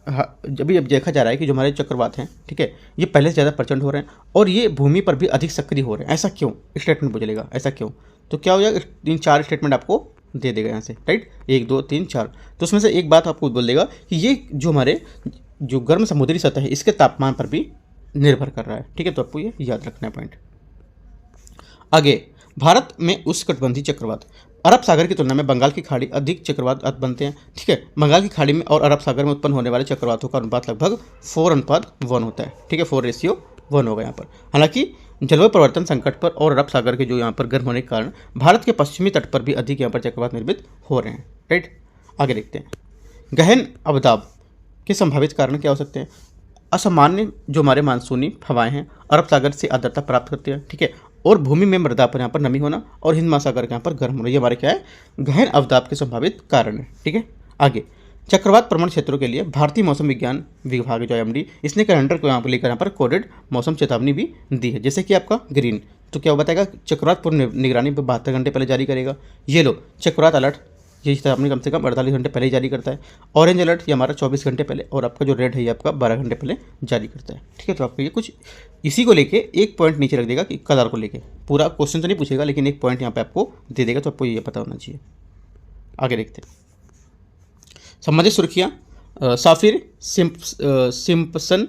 अब देखा जा रहा है कि जो हमारे चक्रवात हैं, ठीक है, ये पहले से ज़्यादा प्रचंड हो रहे हैं और ये भूमि पर भी अधिक सक्रिय हो रहे हैं, ऐसा क्यों, स्टेटमेंट पूछेगा ऐसा क्यों। तो क्या हो जाएगा, 3-4 स्टेटमेंट आपको दे देगा यहाँ से, राइट, 1 2 3 4। तो उसमें से एक बात आपको बोल देगा कि ये जो हमारे जो गर्म समुद्री सतह है इसके तापमान पर भी निर्भर कर रहा है, ठीक है, तो आपको ये याद रखना है पॉइंट। आगे, भारत में उष्णकटिबंधीय चक्रवात अरब सागर की तुलना में बंगाल की खाड़ी अधिक चक्रवात बनते हैं, ठीक है। बंगाल की खाड़ी में और अरब सागर में उत्पन्न होने वाले चक्रवातों का अनुपात लगभग 4:1 होता है, ठीक है, 4:1 होगा यहाँ पर। हालांकि जलवायु परिवर्तन संकट पर और अरब सागर के जो यहाँ पर गर्म होने के कारण भारत के पश्चिमी तट पर भी अधिक यहाँ पर चक्रवात निर्मित हो रहे हैं, राइट। आगे देखते हैं, गहन अवदाब के संभावित कारण क्या हो सकते हैं। असामान्य जो हमारे मानसूनी हवाएं हैं अरब सागर से आर्द्रता प्राप्त करते हैं, ठीक है, और भूमि में मृदा पर यहाँ पर नमी होना और हिंद महासागर के यहाँ पर गर्म होना, ये हमारे क्या है गहन अवदाब के संभावित कारण है, ठीक है। आगे, चक्रवात प्रवण क्षेत्रों के लिए भारतीय मौसम विज्ञान विभाग जो IMD इसने कैलेंडर को यहाँ पर लेकर यहाँ पर कोडेड मौसम चेतावनी भी दी है, जैसे कि आपका ग्रीन तो क्या बताएगा चक्रवात पूर्व निगरानी पर 72 घंटे पहले जारी करेगा। येलो चक्रवात अलर्ट ये चेतावनी कम से कम 48 घंटे पहले ही जारी करता है। ऑरेंज अलर्ट ये हमारा 24 घंटे पहले, और आपका जो रेड है ये आपका 12 घंटे पहले जारी करता है, ठीक है। तो आपको ये कुछ इसी को लेके एक पॉइंट नीचे रख देगा कि कलर को लेके, पूरा क्वेश्चन तो नहीं पूछेगा लेकिन एक पॉइंट यहाँ पे आपको दे देगा, तो आपको ये पता होना चाहिए। आगे देखते हैं, संबंधित सुर्खियाँ साफिर, सिम्पसन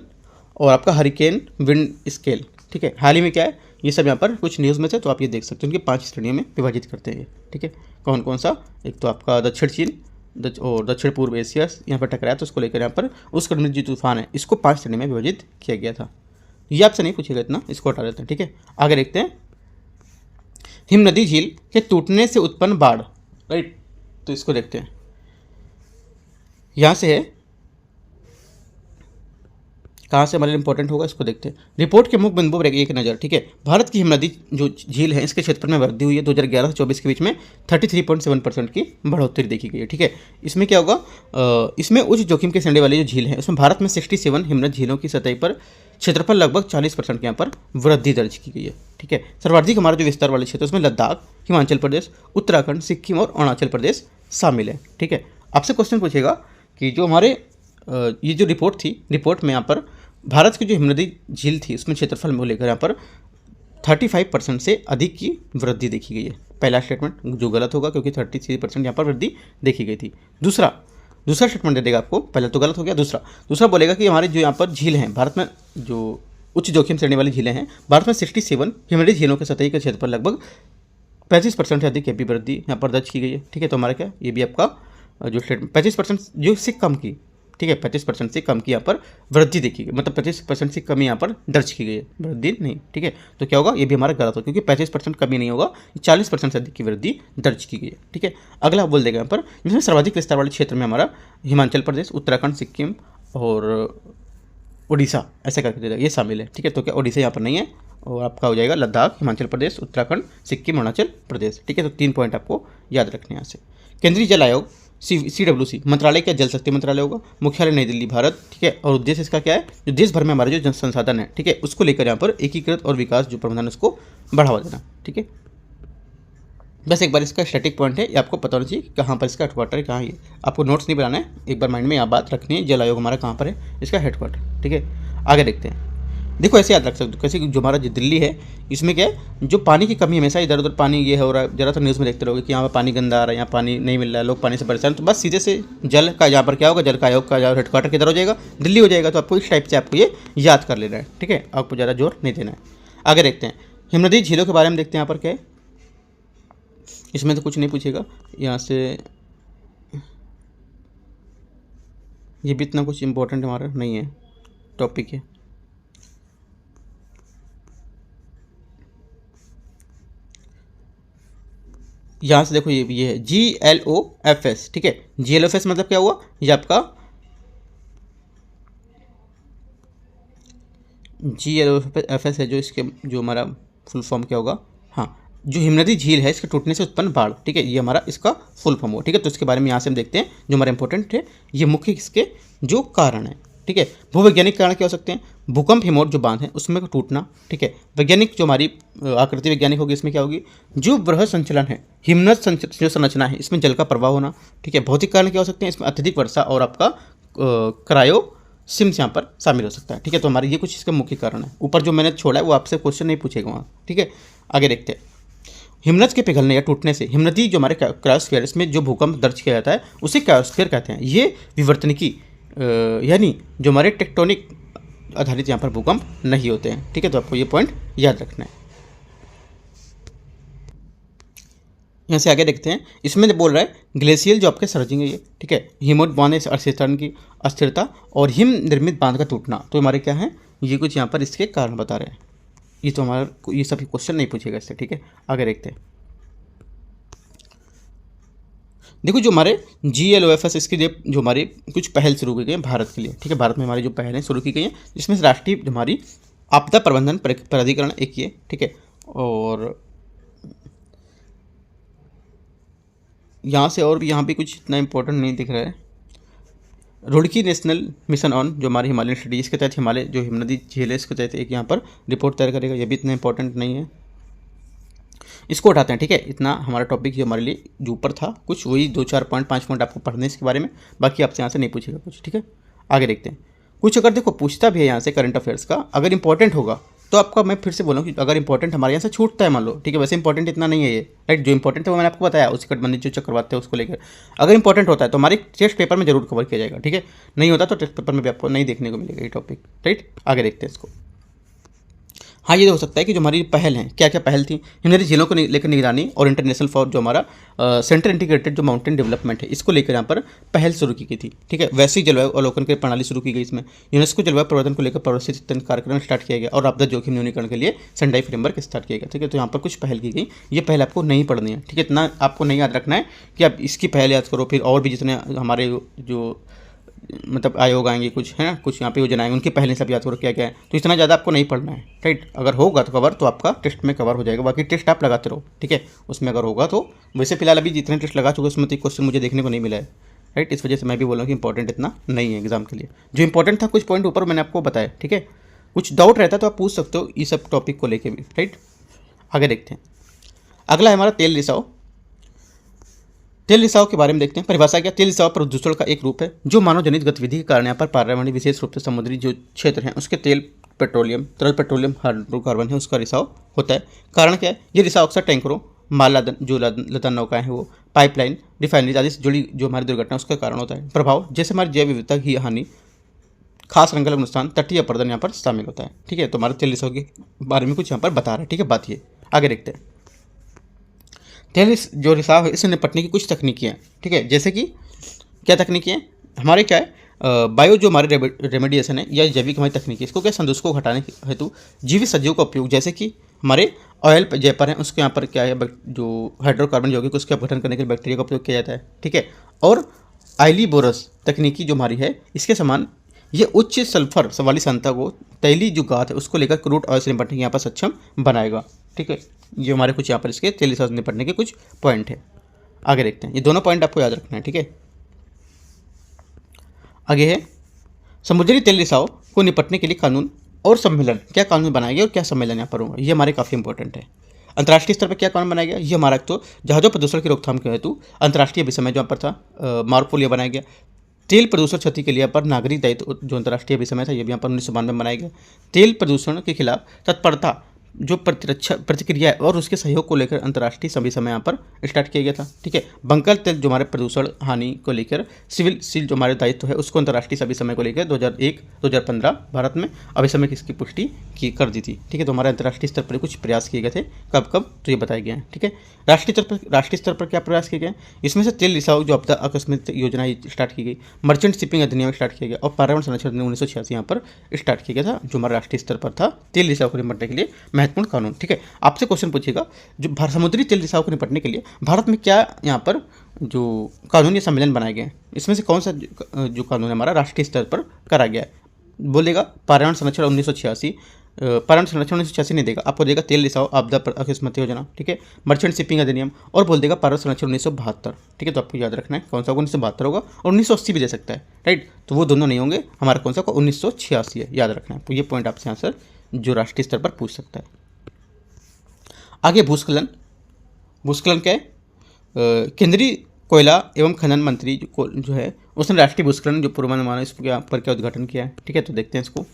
और आपका हरिकेन विंड स्केल, ठीक है। हाल ही में क्या है ये सब यहाँ पर कुछ न्यूज़ में थे, तो आप ये देख सकते हैं, उनकी 5 श्रेणियों में विभाजित करते हैं, ठीक है। कौन कौन सा, एक तो आपका दक्षिण चीन और दक्षिण पूर्व एशिया यहाँ पर टकराया, तो उसको लेकर यहाँ पर उष्णकटिबंधीय तूफान है इसको 5 श्रेणी में विभाजित किया गया था। ये आपसे नहीं पूछेगा इतना, इसको हटा देते हैं, ठीक है। आगे देखते हैं, हिमनदी झील के टूटने से उत्पन्न बाढ़, राइट, तो इसको देखते हैं, यहाँ से है कहाँ से हमारे इंपॉर्टेंट होगा इसको देखते हैं। रिपोर्ट के मुख्य बिंदु पर एक नज़र, ठीक है। भारत की हिमनदी जो झील है इसके क्षेत्रफल में वृद्धि हुई है, 2011 से 24 के बीच में 33.7% की बढ़ोतरी देखी गई है, ठीक है। इसमें क्या होगा, इसमें उच्च जोखिम के श्रेणी वाली जो झील है उसमें भारत में 67 हिमनद झीलों की सतह पर क्षेत्रफल लगभग 40% के यहाँ पर वृद्धि दर्ज की गई है, ठीक है। सर्वाधिक हमारा जो विस्तार वाले क्षेत्र उसमें लद्दाख, हिमाचल प्रदेश, उत्तराखंड, सिक्किम और अरुणाचल प्रदेश शामिल है, ठीक है। आपसे क्वेश्चन पूछेगा कि जो हमारे ये जो रिपोर्ट थी, रिपोर्ट में यहाँ पर भारत की जो हिमनदी झील थी उसमें क्षेत्रफल में लेकर यहाँ पर 35% से अधिक की वृद्धि देखी गई है। पहला स्टेटमेंट जो गलत होगा क्योंकि 33% यहाँ पर वृद्धि देखी गई थी। दूसरा स्टेटमेंट दे देगा आपको, पहला तो गलत हो गया, दूसरा बोलेगा कि हमारे जो यहाँ पर झील हैं भारत में जो उच्च जोखिम श्रेणी वाली झीलें हैं भारत में 67 हिमनदी झीलों के सतही के क्षेत्र पर लगभग 35% से अधिक की वृद्धि यहाँ पर दर्ज की गई है, ठीक है। तो हमारा क्या ये भी आपका जो स्टेटमेंट 35% जो से कम की, ठीक है, 25% से कम की यहाँ पर वृद्धि देखी गई, मतलब 25% से कमी यहाँ पर दर्ज की गई है, वृद्धि नहीं, ठीक है। तो क्या होगा ये भी हमारा गलत होगा क्योंकि 25% कमी नहीं होगा, 40% से अधिक की वृद्धि दर्ज की गई है, ठीक है। अगला बोल देगा यहाँ पर जिसमें सर्वाधिक विस्तार वाले क्षेत्र में हमारा हिमाचल प्रदेश, उत्तराखंड, सिक्किम और उड़ीसा ऐसा करके देगा, ये शामिल है, ठीक है। तो क्या उड़ीसा यहाँ पर नहीं है और आपका हो जाएगा लद्दाख, हिमाचल प्रदेश, उत्तराखंड, सिक्किम, अरुणाचल प्रदेश, ठीक है। तो 3 पॉइंट आपको याद रखने यहाँ से। केंद्रीय जल आयोग CWC मंत्रालय क्या, जल शक्ति मंत्रालय होगा, मुख्यालय नई दिल्ली भारत, ठीक है। और उद्देश्य इसका क्या है, जो देश भर में हमारे जो जन संसाधन है, ठीक है, उसको लेकर यहाँ पर एकीकृत और विकास जो प्रबंधन उसको बढ़ावा देना, ठीक है। बस एक बार इसका स्टैटिक पॉइंट है, ये आपको पता होना चाहिए कहाँ पर इसका हेडक्वार्टर है, कहाँ ये आपको नोट्स नहीं बनाना है, एक बार माइंड में यहाँ बात रखनी है, जल आयोग हमारा कहाँ पर है, इसका हेडक्वार्टर, ठीक है। आगे देखते हैं। देखो ऐसे याद रख सकते हो, कैसे जो हमारा जो दिल्ली है, इसमें क्या है, जो पानी की कमी हमेशा इधर उधर पानी ये हो रहा है, ज़रा तो न्यूज़ में देखते रहोगे कि यहाँ पर पानी गंदा आ रहा है, यहाँ पानी नहीं मिल रहा है, लोग पानी से परेशान, तो बस सीधे से जल का यहाँ पर क्या होगा, जल का आयोग का हेडक्वार्टर किधर हो जाएगा, दिल्ली हो जाएगा। तो आपको इस टाइप से आपको ये याद कर लेना है, ठीक है, आपको ज़्यादा जोर नहीं देना है। आगे देखते हैं, हिमनदी झीलों के बारे में देखते हैं। यहाँ पर क्या है, इसमें तो कुछ नहीं पूछेगा, यहाँ से ये भी इतना कुछ इम्पोर्टेंट हमारा नहीं है टॉपिक है। यहाँ से देखो ये है GLOFS, ठीक है। GLOFS मतलब क्या हुआ, ये आपका GLOFS है, जो इसके जो हमारा फुल फॉर्म क्या होगा, हाँ, जो हिमनदी झील है इसके टूटने से उत्पन्न बाढ़, ठीक है, ये हमारा इसका फुल फॉर्म हो, ठीक है। तो इसके बारे में यहाँ से हम देखते हैं, जो हमारा इंपॉर्टेंट है, ये मुख्य इसके जो कारण है, ठीक है। भूवैज्ञानिक कारण क्या हो सकते हैं, भूकंप हिमोट जो बांध है उसमें टूटना, ठीक है। वैज्ञानिक जो हमारी आकृति वैज्ञानिक होगी, इसमें क्या होगी, जो बृहद संचलन है, हिमनद जो संरचना है, इसमें जल का प्रवाह होना, ठीक है। भौतिक कारण क्या हो सकते हैं, इसमें अत्यधिक वर्षा और आपका क्रायो सिम्स यहाँ पर शामिल हो सकता है, ठीक है। तो हमारे ये कुछ इसके मुख्य कारण है। ऊपर जो मैंने छोड़ा है वो आपसे क्वेश्चन नहीं पूछेगा वहाँ, ठीक है। आगे देखते हैं, हिमनद के पिघलने या टूटने से हिमनदी जो हमारे क्रायोस्फीयर, इसमें जो भूकंप दर्ज किया जाता है उसे क्रायोस्फीयर कहते हैं। ये विवर्तनिकी यानी जो हमारे टेक्टोनिक आधारित यहाँ पर भूकंप नहीं होते हैं, ठीक है। तो आपको ये पॉइंट याद रखना है। यहाँ से आगे देखते हैं, इसमें बोल रहा है ग्लेशियल जो आपके सर्जिंग है ये, ठीक है, हिमोट बांध अस्थिरता की अस्थिरता और हिम निर्मित बांध का टूटना, तो हमारे क्या है, ये कुछ यहाँ पर इसके कारण बता रहे हैं। ये तो हमारा ये सभी क्वेश्चन नहीं पूछेगा इससे, ठीक है। आगे देखते हैं, देखो जो हमारे GLOFS इसकी जो हमारी कुछ पहल शुरू की गई है भारत के लिए, ठीक है। भारत में हमारी जो पहलें शुरू की गई हैं, जिसमें से राष्ट्रीय जो हमारी आपदा प्रबंधन प्राधिकरण एक ये, ठीक है। और यहाँ से और भी यहाँ भी कुछ इतना इंपॉर्टेंट नहीं दिख रहा है। रुड़की नेशनल मिशन ऑन जो हमारी हिमालयन स्टडी, इसके तहत हिमालय जो हिमनदी झील है इसके तहत एक यहाँ पर रिपोर्ट तैयार करेगा, ये भी इतना इंपॉर्टेंट नहीं है, इसको उठाते हैं, ठीक है। इतना हमारा टॉपिक जो हमारे लिए जो ऊपर था कुछ वही 2-4 पॉइंट 5 पॉइंट आपको पढ़ने इसके बारे में, बाकी आपसे यहाँ से नहीं पूछेगा कुछ, ठीक है। आगे देखते हैं, कुछ अगर देखो पूछता भी है यहाँ से करंट अफेयर्स का, अगर इंपॉर्टेंट होगा तो आपका मैं फिर से बोलूँ कि अगर इंपॉर्टेंट हमारे यहाँ से छूटता है मान लो, ठीक है, वैसे इंपॉर्टेंट इतना नहीं है ये, राइट। जो इंपॉर्टेंट है वो मैंने आपको बताया, उसकी कटबंदी जो चेक करवाते हैं उसको लेकर अगर इंपॉर्टेंट होता है तो हमारे टेस्ट पेपर में जरूर कवर किया जाएगा, ठीक है। नहीं होता तो टेस्ट पेपर में भी आपको नहीं देखने को मिलेगा ये टॉपिक, राइट। आगे देखते हैं इसको। हाँ, ये हो सकता है कि जो हमारी पहल है, क्या क्या पहल थी, हिमनदी झीलों को लेकर निगरानी और इंटरनेशनल फॉर जो हमारा सेंटर इंटीग्रेटेड जो माउंटेन डेवलपमेंट है, इसको लेकर यहाँ पर पहल शुरू की गई थी, ठीक है। वैश्विक जलवायु अवलोकन की प्रणाली शुरू की गई, इसमें यूनेस्को जलवायु परिवर्तन को लेकर प्रवर्तित कार्यक्रम स्टार्ट किया गया और आपदा जोखिम न्यूनीकरण के लिए सेंडाई फ्रेमवर्क स्टार्ट किया गया, ठीक है। तो यहाँ पर कुछ पहल की गई, ये पहल आपको नहीं पढ़नी है, ठीक है। इतना आपको नहीं याद रखना है कि आप इसकी पहल याद करो, फिर और भी जितने हमारे जो मतलब आयोग आएंगे कुछ है ना, कुछ यहाँ पे योजना आएंगे, उनके पहले सब याद करो क्या क्या है, तो इतना ज़्यादा आपको नहीं पढ़ना है, राइट। अगर होगा तो कवर तो आपका टेस्ट में कवर हो जाएगा, बाकी टेस्ट आप लगाते रहो, ठीक है। उसमें अगर होगा तो वैसे फिलहाल अभी जितने टेस्ट लगा चुके उसमें तो क्वेश्चन मुझे देखने को नहीं मिला है, राइट। इस वजह से मैं भी बोल रहा हूँ कि इंपॉर्टेंट इतना नहीं है एग्जाम के लिए। जो इंपॉर्टेंट था कुछ पॉइंट ऊपर मैंने आपको बताया, ठीक है। कुछ डाउट रहता है तो आप पूछ सकते हो इस सब टॉपिक को लेके भी, राइट। आगे देखते हैं, अगला है हमारा तेल रिसाव। तेल रिसाव के बारे में देखते हैं। परिभाषा क्या, तेल रिसाव प्रदूषण का एक रूप है जो मानव जनित गतिविधि के कारण यहाँ पर पर्यावरणीय विशेष रूप से समुद्री जो क्षेत्र हैं उसके तेल पेट्रोलियम तरल पेट्रोलियम हाइड्रोकार्बन है उसका रिसाव होता है। कारण क्या है, ये रिसाव अक्सर टैंकरों माल लदान नौकाएं हैं वो पाइपलाइन रिफाइनरीज आदि से जुड़ी जो हमारी दुर्घटना उसका कारण होता है। प्रभाव जैसे हमारी जैव विविधता की हानि, खास रंगल नुकसान, तटीय अपरदन यहाँ पर शामिल होता है, ठीक है। तो हमारे तेल रिसाव के बारे में कुछ यहाँ पर बता रहा है, ठीक है। बात ये आगे देखते हैं, तेल जो रिसाव है इससे निपटने की कुछ तकनीकी हैं, ठीक है। जैसे कि क्या तकनीकी हैं हमारे, क्या है बायो जो हमारे रेमेडिएशन है या जैविक हमारी तकनीकी, इसको क्या संदूषकों को हटाने हेतु जीवित सजीवों का उपयोग, जैसे कि हमारे ऑयल जैपर हैं उसके यहाँ पर क्या है जो हाइड्रोकार्बन यौगिक उसके अपघटन करने के लिए बैक्टीरिया का उपयोग किया जाता है, ठीक है। और आइलीबोरस तकनीकी जो हमारी है इसके समान ये उच्च सल्फर वाली सांद्रता को तैली जो गाद है उसको लेकर क्रूड ऑयल से निपटने के यहाँ पर सक्षम बनाएगा, ठीक है। ये हमारे कुछ यहाँ पर इसके तेल रिसाव से निपटने के कुछ पॉइंट है। आगे देखते हैं, ये दोनों पॉइंट आपको याद रखना है, ठीक है। आगे है समुद्री तेल रिसाव को निपटने के लिए कानून और सम्मेलन, क्या कानून बनाया गया और क्या सम्मेलन यहाँ पर होगा, ये हमारे काफ़ी इंपॉर्टेंट है। अंतर्राष्ट्रीय स्तर पर क्या कानून बनाया गया, ये हमारा तो जहाज़ों प्रदूषण की रोकथाम के हेतु अंतर्राष्ट्रीय विषय जो पर था मार्को बनाया गया। तेल प्रदूषण क्षति के लिए पर नागरिक दायित्व जो अंतर्राष्ट्रीय विषय था, ये भी यहाँ पर 1992 में बनाया गया। तेल प्रदूषण के खिलाफ तत्परता जो प्रतिक्रिया और उसके सहयोग को लेकर अंतर्राष्ट्रीय सभी समय यहाँ पर स्टार्ट किया गया था। ठीक है, बंकर तेल जो हमारे प्रदूषण हानि को लेकर सिविल सील जो हमारे दायित्व है उसको अंतर्राष्ट्रीय सभी समय को लेकर 2001-2015 भारत में अभी समय की इसकी पुष्टि की कर दी थी। ठीक है, तो हमारे अंतर्राष्ट्रीय स्तर पर कुछ प्रयास किए गए थे, कब कब तो ये बताए गए हैं। ठीक है, राष्ट्रीय स्तर पर क्या प्रयास किए गए, इसमें से तेल रिसाव जो आपदा आकस्मिक योजना स्टार्ट की गई, मर्चेंट शिपिंग अधिनियम स्टार्ट किया गया और पर्यावरण संरक्षण अधिनियम 1986 यहाँ पर स्टार्ट किया गया था, जो हमारा राष्ट्रीय स्तर पर था तेल रिसाव को निपटने के लिए महत्वपूर्ण कानून। ठीक है, आपसे क्वेश्चन पूछेगा जो समुद्री तेल रिसाव को निपटने के लिए भारत में क्या यहाँ पर जो कानूनी सम्मेलन बनाए गए हैं, इसमें से कौन सा जो कानून हमारा राष्ट्रीय स्तर पर करा गया है, बोलेगा पर्यावरण संरक्षण 1986, पर्यावरण संरक्षण 1986 नहीं देगा, आपको देगा तेल रिसाव आपदा आकस्मिक योजना। ठीक है, मर्चेंट शिपिंग अधिनियम और बोल देगा पर्यावरण संरक्षण 1972। ठीक है, तो आपको याद रखना है कौन सा 1972 होगा और 1980 भी दे सकता है। राइट, तो वो दोनों नहीं होंगे, हमारा कौन सा को 1986 है, याद रखना है। तो ये पॉइंट आपसे आंसर जो राष्ट्रीय स्तर पर पूछ सकता है। आगे भूस्खलन, भूस्खलन क्या है, केंद्रीय कोयला एवं खनन मंत्री जो है उसने राष्ट्रीय भूस्खलन जो पूर्वानुमान इस पर क्या उद्घाटन किया है। ठीक है, तो देखते हैं इसको।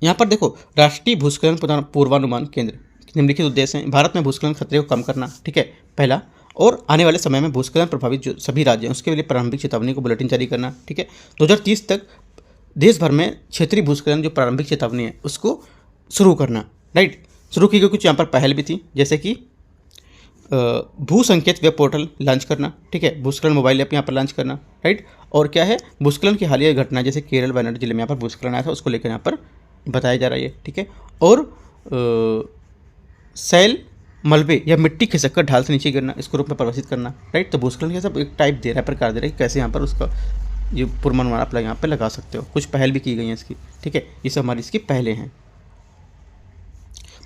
यहाँ पर देखो राष्ट्रीय भूस्खलन पूर्वानुमान केंद्र निम्नलिखित उद्देश्य हैं, भारत में भूस्खलन खतरे को कम करना। ठीक है, पहला, और आने वाले समय में भूस्खलन प्रभावित जो सभी राज्य हैं उसके लिए प्रारंभिक चेतावनी को बुलेटिन जारी करना। ठीक है, 2030 तक देश भर में क्षेत्रीय भूस्खलन जो प्रारंभिक चेतावनी है उसको शुरू करना। राइट, शुरू की गई कुछ यहाँ पर पहल भी थी, जैसे कि भू संकेत वेब पोर्टल लॉन्च करना। ठीक है, भूस्खलन मोबाइल ऐप यहाँ पर लॉन्च करना। राइट, और क्या है, भूस्खलन की हालिया घटना जैसे केरल वायनाड जिले में यहाँ पर भूस्खलन आया था उसको लेकर यहाँ पर बताया जा रहा है। ठीक है, और सैल मलबे या मिट्टी खिसक कर ढाल से नीचे गिरना इसको रूप में परिभाषित करना। राइट, तो भूस्खलन का सब एक टाइप दे रहा है, प्रकार दे रहा है कैसे यहाँ पर उसका ये पूर्वानुमान आप यहाँ पर लगा सकते हो। कुछ पहल भी की गई हैं इसकी। ठीक है, ये सब हमारी इसकी पहले हैं।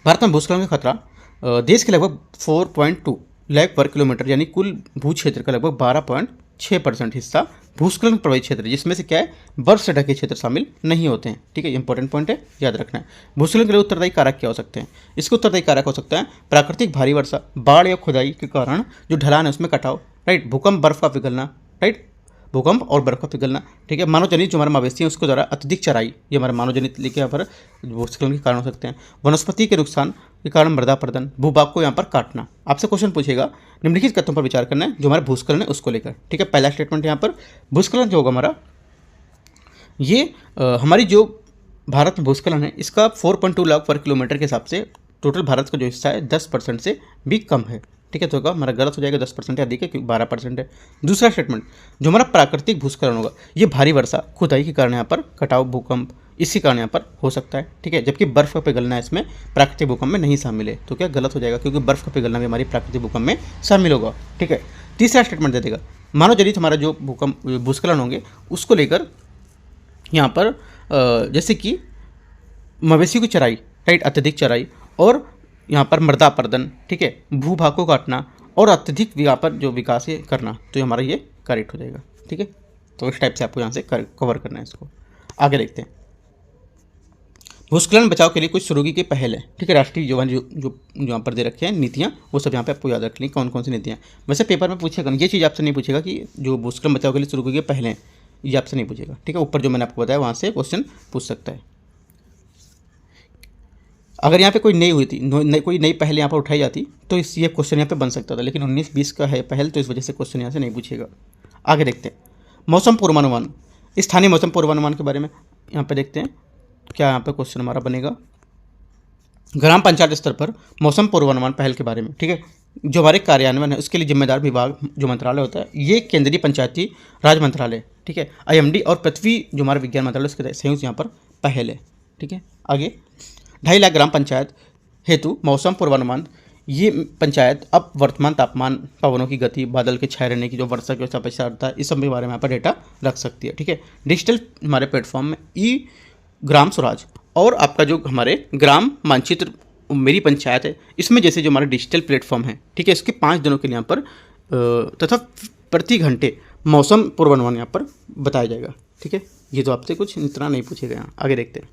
भारत में भूस्खलन का खतरा देश के लगभग 4.2 लाख वर्ग किलोमीटर यानी कुल भू क्षेत्र का लगभग 12.6% हिस्सा भूस्खलन प्रभावित क्षेत्र, जिसमें से क्या है बर्फ से ढके क्षेत्र शामिल नहीं होते हैं। ठीक है, इंपॉर्टेंट पॉइंट है, याद रखना है। भूस्खलन के लिए उत्तरदायी कारक क्या हो सकते हैं, इसके उत्तरदायी कारक हो सकता है प्राकृतिक भारी वर्षा, बाढ़ या खुदाई के कारण जो ढलान है उसमें कटाव। राइट, भूकंप, बर्फ का पिघलना। राइट, भूकंप और बर्फ का पिघलना। ठीक है, मानव जनित जो हमारे मवेशी हैं उसको द्वारा अत्यधिक चराई, ये हमारे मानव जनित लेके यहाँ पर भूस्खलन के कारण हो सकते हैं। वनस्पति के नुकसान के कारण मृदा अपरदन, भूभाग को यहाँ पर काटना। आपसे क्वेश्चन पूछेगा निम्नलिखित तथ्यों पर विचार करना है जो हमारा भूस्खलन है उसको लेकर। ठीक है, पहला स्टेटमेंट यहाँ पर भूस्खलन जो होगा हमारा ये हमारी जो भारत में भूस्खलन है इसका 4.2 लाख वर्ग किलोमीटर के हिसाब से टोटल भारत का जो हिस्सा है 10% से भी कम है। ठीक है, तो होगा हमारा गलत हो जाएगा, 10% या अधिक है क्योंकि 12% है। दूसरा स्टेटमेंट जो हमारा प्राकृतिक भूस्खलन होगा ये भारी वर्षा, खुदाई के कारण यहाँ पर कटाव, भूकंप इसी कारण यहाँ पर हो सकता है। ठीक है, जबकि बर्फ का पिघलना इसमें प्राकृतिक भूकंप में नहीं शामिल है, तो क्या गलत हो जाएगा क्योंकि बर्फ का पिघलना भी हमारी प्राकृतिक भूकंप में शामिल होगा। ठीक है, तीसरा स्टेटमेंट दे देगा मानव जनित हमारा जो भूकंप भूस्खलन होंगे उसको लेकर यहाँ पर जैसे कि मवेशी की चराई, राइट, अत्यधिक चराई और यहाँ पर मृदा अपरदन। ठीक है, भूभाग को काटना और अत्यधिक यहाँ पर जो विकास है करना, तो हमारा ये करेक्ट हो जाएगा। ठीक है, तो इस टाइप से आपको यहाँ से कवर करना है इसको। आगे देखते हैं, भूस्खलन बचाव के लिए कुछ शुरू की पहल है। ठीक है, राष्ट्रीय जो यहाँ पर दे रखे हैं नीतियाँ वो सब यहाँ पे आपको याद रखनी कौन कौन सी नीतियाँ। वैसे पेपर में पूछेगा ये चीज़ आपसे नहीं पूछेगा कि जो भूस्खलन बचाव के लिए शुरू की पहले ये आपसे नहीं पूछेगा। ठीक है, ऊपर जो मैंने आपको बताया वहाँ से क्वेश्चन पूछ सकता है। अगर यहाँ पे कोई नई हुई थी, कोई नई पहल यहाँ पर उठाई जाती तो ये क्वेश्चन यहाँ पे बन सकता था, लेकिन 19-20 का है पहल तो इस वजह से क्वेश्चन यहाँ से नहीं पूछेगा। आगे देखते हैं, मौसम पूर्वानुमान, स्थानीय मौसम पूर्वानुमान के बारे में यहाँ पे देखते हैं क्या यहाँ पे क्वेश्चन हमारा बनेगा। ग्राम पंचायत स्तर पर मौसम पूर्वानुमान पहल के बारे में। ठीक है, जो हमारे कार्यान्वयन है उसके लिए जिम्मेदार विभाग जो मंत्रालय होता है ये केंद्रीय पंचायती राज मंत्रालय। ठीक है, IMD और पृथ्वी जो हमारा विज्ञान मंत्रालय उसके संयुक्त यहाँ पर पहल है। ठीक है, आगे 2.5 लाख ग्राम पंचायत हेतु मौसम पूर्वानुमान, ये पंचायत अब वर्तमान तापमान, पवनों की गति, बादल के छाए रहने की जो वर्षा की अपेक्षा है इस सब के बारे में यहाँ पर डेटा रख सकती है। ठीक है, डिजिटल हमारे प्लेटफॉर्म में ग्राम स्वराज और आपका जो हमारे ग्राम मानचित्र मेरी पंचायत है इसमें जैसे जो हमारे डिजिटल प्लेटफॉर्म है। ठीक है, इसके 5 दिनों के लिए यहाँ पर तथा प्रति घंटे मौसम पूर्वानुमान यहाँ पर बताया जाएगा। ठीक है, ये तो आपसे कुछ इतना नहीं पूछेगा। यहाँ आगे देखते हैं।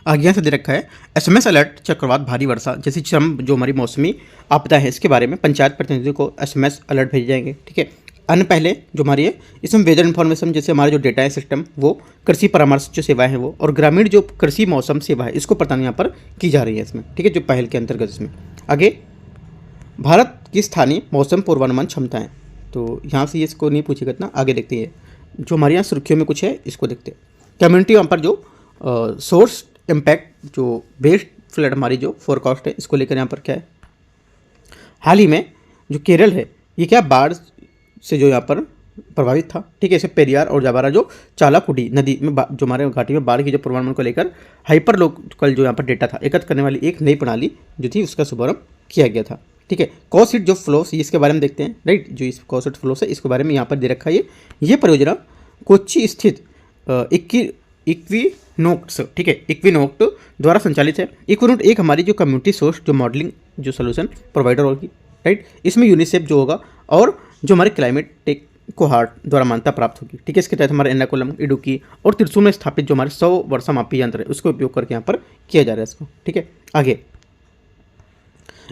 आगे यहाँ से दे रखा है SMS अलर्ट, चक्रवात, भारी वर्षा जैसी जो हमारी मौसमी आपदा है इसके बारे में पंचायत प्रतिनिधियों को SMS अलर्ट भेजे जाएंगे। ठीक है, अन्य पहले जो हमारी है इसमें वेदर इन्फॉर्मेशन जैसे हमारे जो डेटा है सिस्टम वो कृषि परामर्श जो सेवाएं हैं वो और ग्रामीण जो कृषि मौसम सेवा है इसको प्रदान यहाँ पर की जा रही है इसमें। ठीक है, जो पहल के अंतर्गत इसमें। आगे भारत की स्थानीय मौसम पूर्वानुमान क्षमताएं, तो यहाँ से ये इसको नहीं पूछेगा इतना। आगे देखते हैं जो हमारे यहाँ सुर्खियों में कुछ है इसको देखते हैं। कम्युनिटी यहाँ पर जो सोर्स इम्पैक्ट जो बेस्ड फ्लड हमारी जो फोरकास्ट है इसको लेकर यहाँ पर क्या है, हाल ही में जो केरल है ये क्या बाढ़ से जो यहाँ पर प्रभावित था। ठीक है, इसे पेरियार और जाबारा जो चालाकुडी नदी में जो हमारे घाटी में बाढ़ की जो पूर्वानुमान को लेकर हाइपर लोकल जो यहाँ पर डेटा था एकत्र करने वाली एक नई प्रणाली जो थी उसका शुभारंभ किया गया था। ठीक है, कॉसिट जो फ्लोस इसके बारे में देखते हैं। राइट, जो इस कॉसिट फ्लोस है इसके बारे में यहाँ पर दे रखा है। ये परियोजना कोच्चि स्थित इक्विनोक्स, ठीक है, इक्विनोक्ट द्वारा संचालित है। इक्विनोक्ट एक हमारी जो कम्युनिटी सोर्स जो मॉडलिंग जो सोल्यूशन प्रोवाइडर होगी। राइट, इसमें यूनिसेफ जो होगा और जो हमारे क्लाइमेट टेक को हार्ट द्वारा मान्यता प्राप्त होगी। ठीक है, इसके तहत हमारे एर्नाकुलम, इडुक्की और त्रिशूल में स्थापित जो हमारे 100 वर्षा मापी यंत्र है उसको उपयोग करके यहाँ पर किया जा रहा है इसको। ठीक है, आगे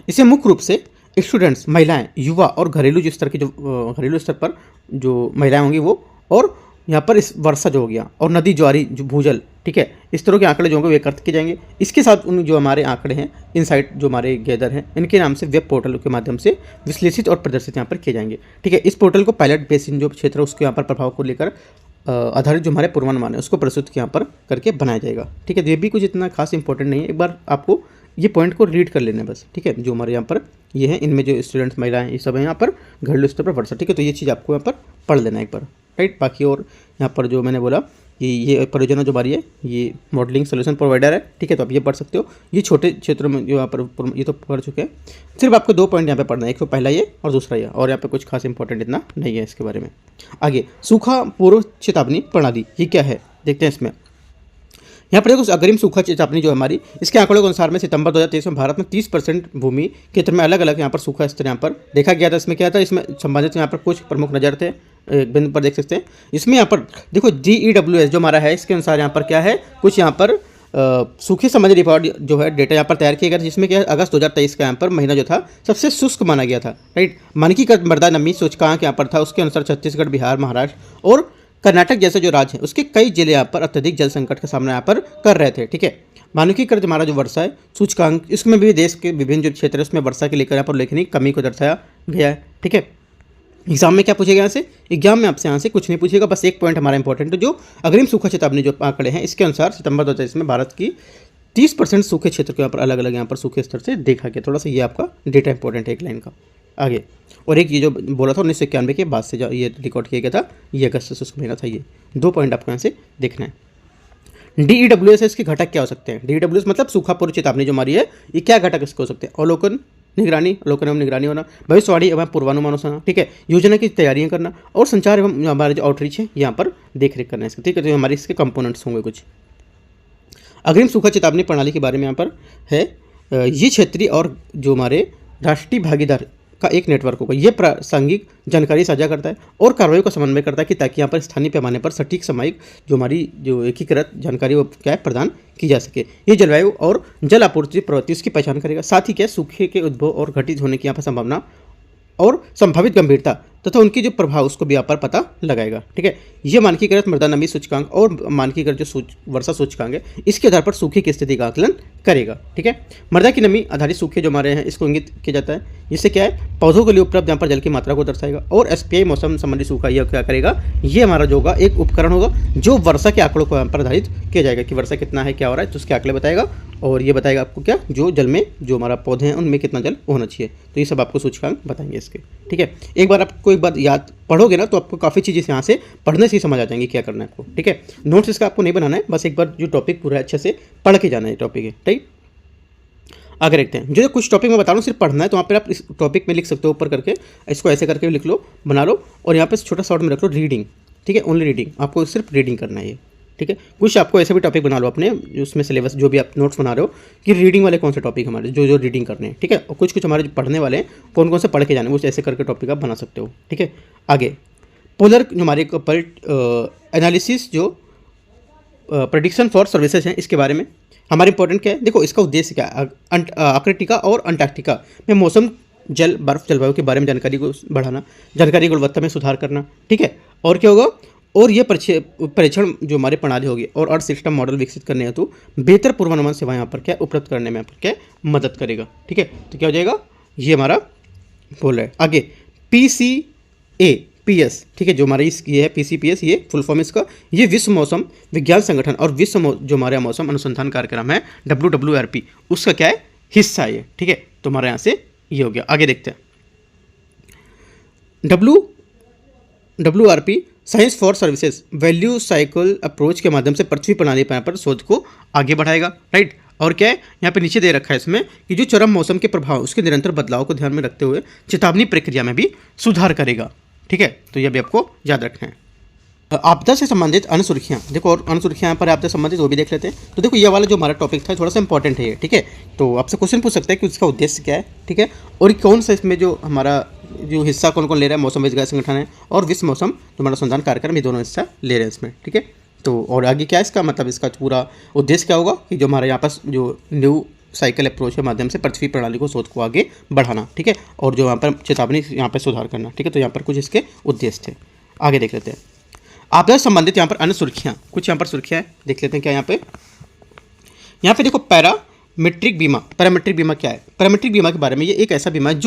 इसे मुख्य रूप से स्टूडेंट्स, महिलाएं, युवा और घरेलू जो स्तर की जो घरेलू स्तर पर जो महिलाएं होंगी वो और यहाँ पर इस वर्षा जो हो गया और नदी ज्वारी जो भूजल, ठीक है, इस तरह के आंकड़े जो होंगे वे एकत्र किए जाएंगे। इसके साथ उन जो हमारे आंकड़े हैं इनसाइट जो हमारे गैदर हैं इनके नाम से वेब पोर्टल के माध्यम से विश्लेषित और प्रदर्शित यहाँ पर किए जाएंगे। ठीक है, इस पोर्टल को पायलट बेसिन जो क्षेत्र है उसके यहाँ पर प्रभाव को लेकर आधारित जो हमारे पूर्वानुमान है उसको प्रस्तुत यहाँ पर करके बनाया जाएगा। ठीक है, ये भी कुछ इतना खास इंपॉर्टेंट नहीं है, एक बार आपको ये पॉइंट को रीड कर लेना है बस। ठीक है, जो हमारे यहाँ पर ये है इनमें जो स्टूडेंट्स, महिलाएं, ये सब है यहाँ पर घरेलू स्तर पर वर्षा। ठीक है, तो ये चीज़ आपको यहाँ पर पढ़ लेना है एक बार। राइट, बाकी और यहाँ पर जो मैंने बोला कि ये परियोजना जो हमारी है ये मॉडलिंग सोल्यूशन प्रोवाइडर है। ठीक है, तो आप ये पढ़ सकते हो। ये छोटे क्षेत्रों में जो यहाँ पर ये तो पढ़ चुके हैं। सिर्फ आपको 2 पॉइंट यहाँ पे पढ़ना है, एक तो पहला ये और दूसरा ये, और यहाँ पे कुछ खास इंपॉर्टेंट इतना नहीं है इसके बारे में। आगे सूखा पूर्व चेतावनी प्रणाली, ये क्या है देखते हैं इसमें। यहाँ पर देखो अग्रिम सूखा चेतावनी जो हमारी इसके आंकड़ों के अनुसार में सितंबर 2023 में भारत में 30% भूमि क्षेत्र में अलग अलग यहाँ पर सूखा स्तर यहाँ पर देखा गया था। इसमें क्या था, इसमें संबंधित यहाँ पर कुछ प्रमुख नज़र थे, बिंदु पर देख सकते हैं। इसमें यहाँ पर देखो DEWS जो हमारा है इसके अनुसार यहाँ पर क्या है, कुछ यहाँ पर सूखे संबंधी रिपोर्ट जो है डेटा यहाँ पर तैयार किया गया था, जिसमें क्या अगस्त 2023 का यहाँ पर महीना जो था सबसे शुष्क माना गया था। राइट, मानकीकृत मृदा नमी सूचकांक यहाँ पर था, उसके अनुसार छत्तीसगढ़, बिहार, महाराष्ट्र और कर्नाटक जैसे जो राज्य है उसके कई जिले यहाँ पर अत्यधिक जल संकट का सामना यहाँ पर कर रहे थे। ठीक है, मानकीकृत हमारा जो वर्षा है सूचकांक इसमें भी देश के विभिन्न जो क्षेत्र है उसमें वर्षा के लेकर यहाँ पर उल्लेखनीय कमी को दर्शाया गया है। ठीक है, एग्जाम में क्या पूछेगा यहाँ से, एग्जाम में आपसे यहाँ से कुछ नहीं पूछेगा, बस एक पॉइंट हमारा इंपॉर्टेंट है। जो अग्रिम सूखा चेतावनी जो आंकड़े हैं इसके अनुसार सितंबर 2023 में भारत की 30% सूखे क्षेत्र के यहाँ पर अलग अलग यहाँ पर सूखे स्तर से देखा गया। थोड़ा सा ये आपका डेटा इंपॉर्टेंट है एक लाइन का। आगे और एक ये जो बोला था 1991 के बाद से जो ये रिकॉर्ड किया गया था, ये अगस्त से महीना था। ये 2 पॉइंट आपको यहाँ से देखना है। DEWS है, इसके घटक क्या हो सकते हैं। DEWS मतलब सूखा पूर्व चेतावनी जो हमारी है ये क्या घटक इसके हो सकते हैं। अवलोकन, निगरानी, अवलोकन एवं निगरानी होना, भविष्यवाणी एवं पूर्वानुमान होना, ठीक है, योजना की तैयारियां करना और संचार एवं हमारे जो आउटरीच है यहाँ पर देख रेख करना है इसका। ठीक है, तो हमारे इसके कंपोनेंट्स होंगे कुछ। अग्रिम सूखा चेतावनी प्रणाली के बारे में यहाँ पर है, ये क्षेत्रीय और जो हमारे राष्ट्रीय भागीदार का एक नेटवर्क होगा। ये प्रासंगिक जानकारी साझा करता है और कार्रवाई का समन्वय करता है कि ताकि यहाँ पर स्थानीय पैमाने पर सटीक सामयिक जो हमारी जो एकीकृत जानकारी वो क्या है प्रदान की जा सके। ये जलवायु और जल आपूर्ति प्रवृत्ति उसकी पहचान करेगा, साथ ही क्या सूखे के उद्भव और घटित होने की यहाँ पर संभावना और संभावित गंभीरता तथा उनकी जो प्रभाव उसको भी यहाँ पर पता लगाएगा। ठीक है, ये मानकीकृत मृदा नमी सूचकांक और मानकीकृत जो वर्षा सूचकांक है इसके आधार पर सूखे की स्थिति का आकलन करेगा। ठीक है, मृदा की नमी आधारित सूखे जो हमारे हैं इसको इंगित किया जाता है, जिससे क्या है पौधों के लिए उपलब्ध यहाँ पर जल की मात्रा को दर्शाएगा। और SPI मौसम संबंधी सूखा यह क्या करेगा, ये हमारा जो होगा एक उपकरण होगा जो वर्षा के आंकड़ों को यहाँ पर आधारित किया जाएगा कि वर्षा कितना है, क्या हो रहा है, तो उसके आंकड़े बताएगा और ये बताएगा आपको क्या जो जल में जो हमारा पौधे हैं उनमें कितना जल होना चाहिए। तो ये सब आपको सूचकांक बताएंगे इसके। ठीक है, एक बार आपको एक बात याद पढ़ोगे ना तो आपको काफ़ी चीज़ें यहाँ से पढ़ने से ही समझ आ जाएंगी क्या करना है आपको। ठीक है, नोट्स इसका आपको नहीं बनाना है, बस एक बार जो टॉपिक पूरा अच्छे से पढ़ के जाना है टॉपिक है। ठीक, आगे देखते हैं। जो कुछ टॉपिक मैं बता रहा हूँ सिर्फ पढ़ना है, तो वहाँ पर आप इस टॉपिक में लिख सकते हो ऊपर करके, इसको ऐसे करके लिख लो, बना लो और यहाँ पे छोटा शॉर्ट में रख लो रीडिंग। ठीक है, ओनली रीडिंग, आपको सिर्फ रीडिंग करना है ये। ठीक है। कुछ आपको ऐसे भी टॉपिक बना लो अपने उसमें सिलेबस जो भी आप नोट्स बना रहे हो कि रीडिंग वाले कौन से टॉपिक हमारे जो रीडिंग करने हैं, ठीक है। और कुछ हमारे जो पढ़ने वाले हैं कौन कौन से पढ़ के जाने, वो ऐसे करके टॉपिक आप बना सकते हो, ठीक है। आगे पोलर जो हमारे एनालिसिस जो प्रेडिक्शन फॉर सर्विसेज हैं, इसके बारे में हमारे इंपॉर्टेंट क्या है, देखो इसका उद्देश्य क्या है, आर्कटिका और अंटार्कटिका में मौसम, जल, बर्फ, जलवायु के बारे में जानकारी को बढ़ाना, जानकारी की गुणवत्ता में सुधार करना, ठीक है। और क्या होगा, और ये परीक्षण जो हमारे प्रणाली होगी और अर्थ सिस्टम मॉडल विकसित करने हेतु बेहतर पूर्वानुमान सेवा यहाँ पर क्या उपलब्ध करने में यहाँ पर क्या मदद करेगा, ठीक है। तो क्या हो जाएगा, ये हमारा बोल रहा है। आगे PCAPS, ठीक है, जो हमारा ये है PCPS, ये फुल फॉर्म इसका, ये विश्व मौसम विज्ञान संगठन और विश्व जो हमारा मौसम अनुसंधान कार्यक्रम है WWRP, उसका क्या है हिस्सा है ये, ठीक है। तो हमारे यहाँ से ये हो गया। आगे देखते हैं WWRP science for services value cycle approach के माध्यम से पृथ्वी प्रणाली पर शोध को आगे बढ़ाएगा, राइट। और क्या है यहाँ पे नीचे दे रखा है इसमें कि जो चरम मौसम के प्रभाव उसके निरंतर बदलाव को ध्यान में रखते हुए चेतावनी प्रक्रिया में भी सुधार करेगा, ठीक है। तो यह भी आपको याद रखना है। आपदा से संबंधित अन्य सुर्खियाँ, देखो और अन्य सुर्खियाँ यहाँ पर आपदा से संबंधित वो भी देख लेते हैं। तो देखो ये वाला जो हमारा टॉपिक था थोड़ा सा इंपॉर्टेंट है ये, ठीक है। तो आपसे क्वेश्चन पूछ सकता है कि उसका उद्देश्य क्या है, ठीक है, और कौन सा इसमें जो हमारा जो हिस्सा कौन कौन ले रहा है, मौसम विज्ञान संगठन है और विश्व मौसम जो हमारा अनुसंधान कार्यक्रम, ये दोनों हिस्सा ले रहे हैं इसमें, ठीक है। तो और आगे क्या है इसका मतलब, इसका पूरा उद्देश्य क्या होगा कि जो हमारे यहाँ पास जो न्यू साइकिल अप्रोच के माध्यम से पृथ्वी प्रणाली को शोध को आगे बढ़ाना, ठीक है, और जो यहाँ पर चेतावनी यहाँ पर सुधार करना, ठीक है। तो यहाँ पर कुछ इसके उद्देश्य थे। आगे देख लेते हैं आपदा से संबंधित यहाँ पर अन्य सुर्खियाँ, कुछ यहाँ पर सुर्खियाँ देख लेते हैं क्या यहाँ पे देखो पैरामेट्रिक बीमा। पैरामेट्रिक बीमा क्या है, पैरामेट्रिक बीमा के बारे में, ये एक ऐसा बीमा है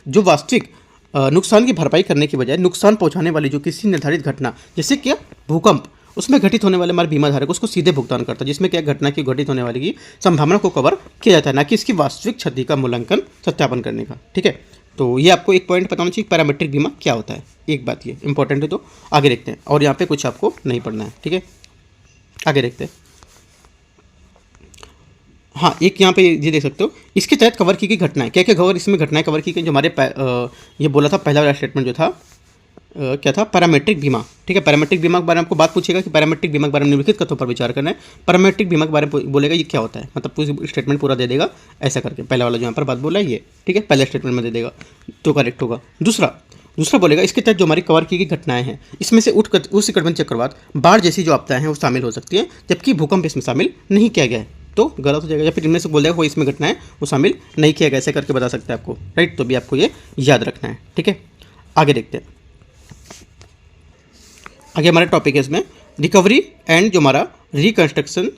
जो वास्तविक नुकसान की भरपाई करने की बजाय नुकसान पहुंचाने वाली जो किसी निर्धारित घटना, जैसे क्या भूकंप, उसमें घटित होने वाले हमारे बीमा धारक उसको सीधे भुगतान करता है, जिसमें क्या घटना की घटित होने वाली की संभावना को कवर किया जाता है, ना कि इसकी वास्तविक क्षति का मूल्यांकन सत्यापन करने का, ठीक है। तो ये आपको एक पॉइंट पता होना चाहिए पैरामेट्रिक बीमा क्या होता है, एक बात ये इंपॉर्टेंट है। तो आगे देखते हैं, और यहाँ पे कुछ आपको नहीं पढ़ना है, ठीक है। आगे देखते हैं, हाँ एक यहाँ पे ये देख सकते हो, इसके तहत कवर की गई घटनाएं, क्या क्या कवर इसमें घटनाएं कवर की गई, जो हमारे ये बोला था पहला वाला स्टेटमेंट जो था क्या था, पैरामेट्रिक बीमा, ठीक है। पैरामेट्रिक बीमा के बारे में आपको बात पूछेगा कि पैरामेट्रिक बीमा के बारे में निम्नलिखित तथ्यों पर विचार करना है। पैरामेट्रिक बीमा के बारे में बोलेगा ये क्या होता है, मतलब पूरी स्टेटमेंट पूरा दे देगा ऐसा करके, पहला वाला जो यहाँ पर बात बोला है ये, ठीक है, पहले स्टेटमेंट में दे देगा तो करेक्ट होगा। दूसरा बोलेगा इसके तहत जो हमारी कवर की गई घटनाएं हैं, इसमें से उष्णकटिबंधीय चक्रवात, बाढ़ जैसी जो आपदाएं हैं वो शामिल हो सकती हैं, जबकि भूकंप इसमें शामिल नहीं किया गया है, तो गलत हो जाएगा। या फिर इनमें से बोल देगा कोई इसमें घटनाएं वो शामिल नहीं किया गया, ऐसे करके बता सकते हैं आपको, राइट। तो भी आपको ये याद रखना है, ठीक है। आगे देखते हैं, आगे हमारा टॉपिक है इसमें रिकवरी एंड जो हमारा रिकंस्ट्रक्शन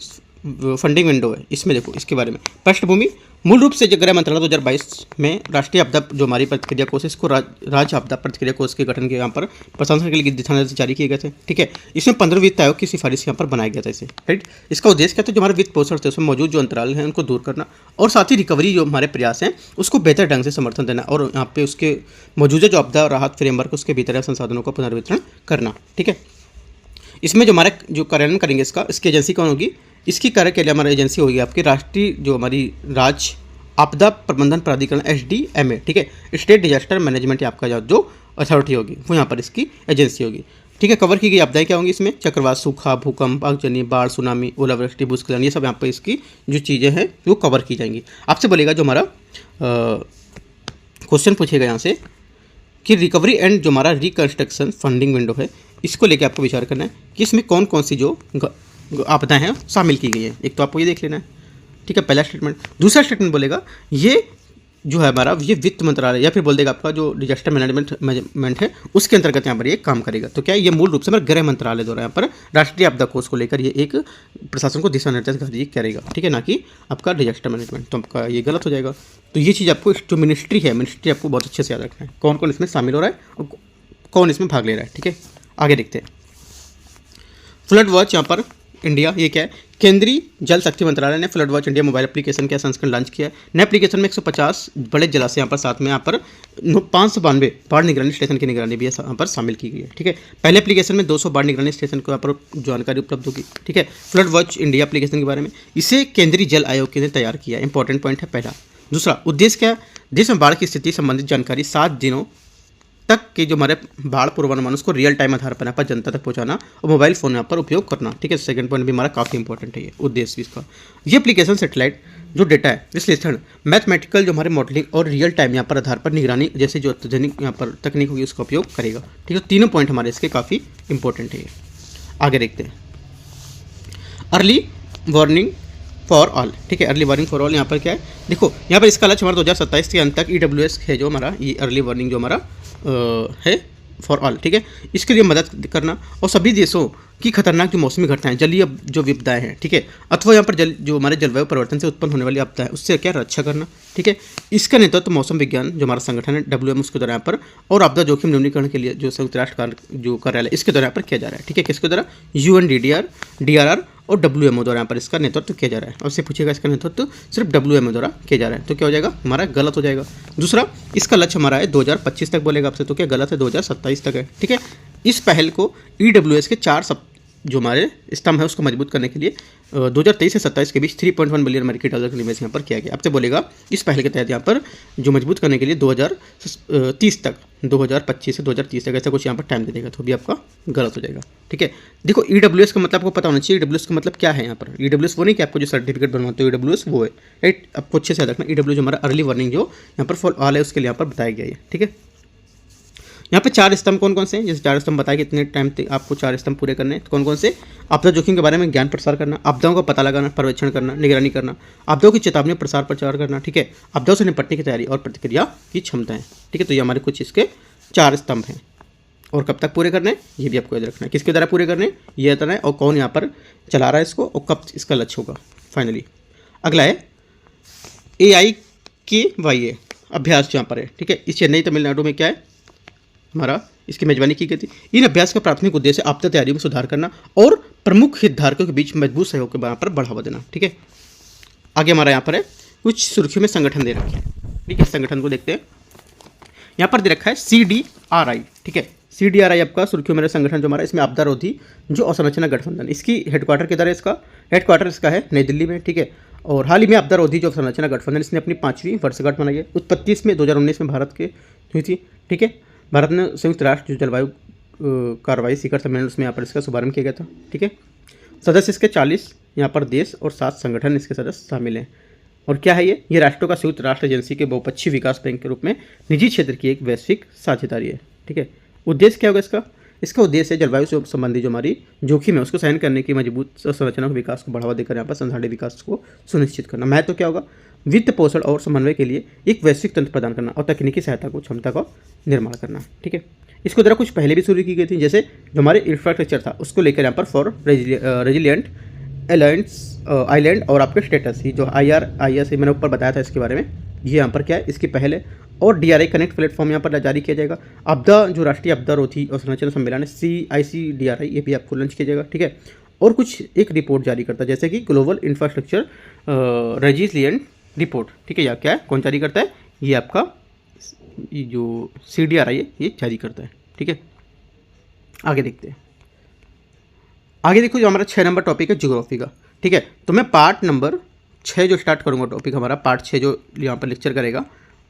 फंडिंग विंडो है, इसमें देखो इसके बारे में पृष्ठभूमि, मूल रूप से जो गृह मंत्रालय 2022 में राष्ट्रीय आपदा जो हमारी प्रतिक्रिया कोष है, इसको राज्य आपदा प्रतिक्रिया कोष के गठन के यहाँ पर प्रशंसा के लिए दिशा निर्देश जारी किए गए थे, ठीक है। इसमें 15 वित्त आयोग की सिफारिश यहाँ पर बनाया गया था इसे, राइट। इसका उद्देश्य क्या था, जो हमारे वित्त पोषण थे उसमें मौजूद जो अंतराल हैं उनको दूर करना, और साथ ही रिकवरी जो हमारे प्रयास हैं उसको बेहतर ढंग से समर्थन देना, और यहाँ पे उसके मौजूदा जो आपदा राहत फ्रेमवर्क उसके भीतर संसाधनों का पुनर्वितरण करना, ठीक है। इसमें जो हमारा जो कार्यान्वयन करेंगे इसकी एजेंसी कौन होगी, इसकी कार्य के लिए हमारी एजेंसी होगी आपकी राष्ट्रीय जो हमारी राज्य आपदा प्रबंधन प्राधिकरण SDMA, ठीक है, स्टेट डिजास्टर मैनेजमेंट आपका जो अथॉरिटी होगी वो यहाँ पर इसकी एजेंसी होगी, ठीक है। कवर की गई आपदाएं क्या होंगी इसमें, चक्रवात, सूखा, भूकंप, आगजनी, बाढ़, सुनामी, ओलावृष्टि, भूस्खलन, ये सब यहाँ पर इसकी जो चीज़ें हैं वो कवर की जाएंगी। आपसे बोलेगा जो हमारा क्वेश्चन पूछेगा यहाँ से कि रिकवरी एंड जो हमारा रिकंस्ट्रक्शन फंडिंग विंडो है, इसको लेके आपको विचार करना है कि इसमें कौन कौन सी जो आपदाएं हैं शामिल की गई है। एक तो आपको ये देख लेना है, ठीक है, पहला स्टेटमेंट। दूसरा स्टेटमेंट बोलेगा ये जो है हमारा ये वित्त मंत्रालय या फिर बोल देगा आपका जो डिजास्टर मैनेजमेंट है उसके अंतर्गत यहाँ पर ये काम करेगा। तो क्या ये मूल रूप से हमारे गृह मंत्रालय द्वारा यहाँ पर राष्ट्रीय आपदा कोष को लेकर ये एक प्रशासन को दिशा निर्देश जारी करेगा, ठीक है, ना कि आपका डिजास्टर मैनेजमेंट। तो आपका ये गलत हो जाएगा। तो ये चीज़ आपको जो मिनिस्ट्री है, मिनिस्ट्री आपको बहुत अच्छे से याद रखना है, कौन कौन इसमें शामिल हो रहा है और कौन इसमें भाग ले रहा है, ठीक है। आगे देखते हैं फ्लड वॉच यहाँ पर इंडिया, ये क्या है, केंद्रीय जल शक्ति मंत्रालय ने flood watch India mobile application का संस्करण लॉन्च किया है। नए एप्लीकेशन में 150 बड़े जलाशय यहाँ पर साथ में यहाँ पर 592 बाढ़ निगरानी स्टेशन की निगरानी भी यहाँ पर शामिल की गई है, ठीक है। पहले एप्लीकेशन में 200 बाढ़ निगरानी स्टेशन को यहाँ पर जानकारी उपलब्ध होगी, ठीक है। फ्लड वॉच इंडिया एप्लीकेशन के बारे में, इसे केंद्रीय जल आयोग ने तैयार किया, इंपॉर्टेंट पॉइंट है पहला। दूसरा उद्देश्य क्या है, देश में बाढ़ की स्थिति संबंधित जानकारी 7 दिनों तक के जो हमारे बाढ़ पूर्वानुमान उसको रियल टाइम आधार पर यहाँ पर जनता तक पहुँचाना और मोबाइल फ़ोन यहाँ पर उपयोग करना। ठीक है, सेकंड पॉइंट भी हमारा काफ़ी इंपॉर्टेंट है ये उद्देश्य भी इसका। ये एप्लीकेशन सेटेलाइट जो डेटा है विश्लेषण, मैथमेटिकल जो हमारे मॉडलिंग और रियल टाइम यहाँ पर आधार पर निगरानी जैसे जो अत्याधुनिक यहाँ पर तकनीक होगी उसका उपयोग करेगा। ठीक है, तीनों पॉइंट हमारे इसके काफ़ी इंपॉर्टेंट है ये। आगे देखते हैं अर्ली वार्निंग फॉर ऑल। ठीक है, अर्ली वार्निंग फॉर ऑल यहाँ पर क्या है, देखो यहाँ पर इसका लक्ष्य हमारा 2027 के अंत तक EWS है जो हमारा ये अर्ली वार्निंग जो हमारा है फॉर ऑल। ठीक है, इसके लिए मदद करना और सभी देशों की खतरनाक जो मौसमी घटनाएं, जलीय जो विपदाएं हैं, ठीक है, अथवा यहाँ पर जो हमारे जलवायु परिवर्तन से उत्पन्न होने वाली आपदा है उससे क्या रक्षा करना। ठीक है, इसका नेतृत्व मौसम विज्ञान जो हमारा संगठन है WM उसके द्वारा यहाँ पर और आपदा जोखिम न्यूनीकरण के लिए जो संयुक्त राष्ट्र जो कार्यालय इसके द्वारा यहाँ पर किया जा रहा है। ठीक है, किसके द्वारा, UNDDR, DRR और WMO द्वारा यहाँ पर इसका नेतृत्व किया जा रहा है। और उससे पूछेगा इसका नेतृत्व सिर्फ WMO द्वारा किया जा रहा है तो क्या हो जाएगा, हमारा गलत हो जाएगा। दूसरा, इसका लक्ष्य हमारा है 2025 तक बोलेगा आपसे, तो क्या गलत है, 2027 तक है। ठीक है, इस पहल को EWS के 4 जो हमारे स्तंभ है उसको मजबूत करने के लिए 2023 से 27 के बीच $3.1 बिलियन अमेरिकी डॉलर का निवेश यहाँ पर किया गया। आपसे बोलेगा इस पहल के तहत यहाँ पर जो मजबूत करने के लिए 2030 तक, 2025 से 2030 तक ऐसा कुछ यहाँ पर टाइम दे देगा, तो भी आपका गलत हो जाएगा। ठीक है, देखो EWS का मतलब आपको पता होना चाहिए। EWS का मतलब क्या है यहाँ पर, EWS वो नहीं कि आपको जो सर्टिफिकेट बनवाते हो EWS वो है, राइट। आपको अच्छे से याद रखना EWS हमारा अर्ली वार्निंग जो यहाँ पर फॉर ऑल है उसके लिए यहाँ पर बताया गया है। ठीक है, यहाँ पे 4 स्तंभ कौन कौन से हैं, जैसे 4 स्तंभ बताए कितने टाइम तक आपको 4 स्तंभ पूरे करने हैं, तो कौन कौन से, आपदा जोखिम के बारे में ज्ञान प्रसार करना, आपदाओं का पता लगाना, पर्यवेक्षण करना, निगरानी करना, आपदाओं की चेतावनी प्रसार प्रचार करना। ठीक है, आपदाओं से निपटने की तैयारी और प्रतिक्रिया की क्षमताएं। ठीक है, तो ये हमारे कुछ इसके 4 स्तंभ हैं और कब तक पूरे करने ये भी आपको याद रखना है, किसके द्वारा पूरे करने ये याद रखना है और कौन यहाँ पर चला रहा है इसको और कब इसका लक्ष्य होगा। फाइनली अगला है AIKYA अभ्यास यहाँ पर है। ठीक है, इस चेन्नई तमिलनाडु में क्या है हमारा, इसकी मेजबानी की गई थी। इन अभ्यास का प्राथमिक उद्देश्य आपदा तैयारियों में सुधार करना और प्रमुख हितधारकों के बीच मजबूत सहयोग के यहाँ पर बढ़ावा देना। ठीक है, आगे हमारा यहाँ पर है कुछ सुर्खियों में संगठन दे रखे हैं। ठीक है, संगठन को देखते हैं, यहाँ पर दे रखा है CDRI। ठीक है, CDRI आपका सुर्खियों में संगठन जो हमारा, इसमें आपदा रोधी जो अवसंरचना गठबंधन, इसकी हेडक्वार्टर किधर है, इसका हेडक्वार्टर इसका है नई दिल्ली में। ठीक है, और हाल ही में आपदा रोधी जो अवसंरचना गठबंधन इसने अपनी 5वीं वर्षगांठ मनाई है। उत्पत्ति इसमें 2019 में भारत के हुई थी। ठीक है, भारत ने संयुक्त राष्ट्र जो जलवायु कार्रवाई शिखर सम्मेलन उसमें यहाँ पर इसका शुभारंभ किया गया था। ठीक है, सदस्य इसके 40 यहाँ पर देश और 7 संगठन इसके सदस्य शामिल हैं। और क्या है ये राष्ट्रों का संयुक्त राष्ट्र एजेंसी के बहुपक्षीय विकास बैंक के रूप में निजी क्षेत्र की एक वैश्विक साझेदारी है। ठीक है, उद्देश्य क्या होगा इसका उद्देश्य है जलवायु से संबंधी जो हमारी जोखिम है उसको सहन करने की मजबूत संरचना के विकास को बढ़ावा देकर यहाँ पर संसाधन विकास को सुनिश्चित करना। महत्व क्या होगा, वित्त पोषण और समन्वय के लिए एक वैश्विक तंत्र प्रदान करना और तकनीकी सहायता को क्षमता का निर्माण करना। ठीक है, इसको द्वारा कुछ पहले भी शुरू की गई थी, जैसे जो हमारे इंफ्रास्ट्रक्चर था उसको लेकर यहाँ पर फॉर रेजिलियंट आइलैंड और आपके स्टेटस, ही जो IRIS मैंने ऊपर बताया था इसके बारे में, ये यहाँ पर क्या है इसकी पहल है। और DRI कनेक्ट प्लेटफॉर्म यहाँ पर जारी किया जाएगा। आपदा जो राष्ट्रीय आपदा रोधी और संरचना सम्मेलन है CICDRI ये भी आपको लॉन्च किया जाएगा। ठीक है, और कुछ एक रिपोर्ट जारी करता है जैसे कि ग्लोबल इंफ्रास्ट्रक्चर रेजिलियंट रिपोर्ट। ठीक है, या क्या है कौन जारी करता है, ये आपका जो CDRI है ये जारी करता है। ठीक है, आगे देखते हैं। आगे देखो जो हमारा 6 नंबर टॉपिक है ज्योग्राफी का। ठीक है, तो मैं पार्ट नंबर 6 जो स्टार्ट करूँगा, टॉपिक हमारा पार्ट 6 जो यहाँ पर लेक्चर करेगा,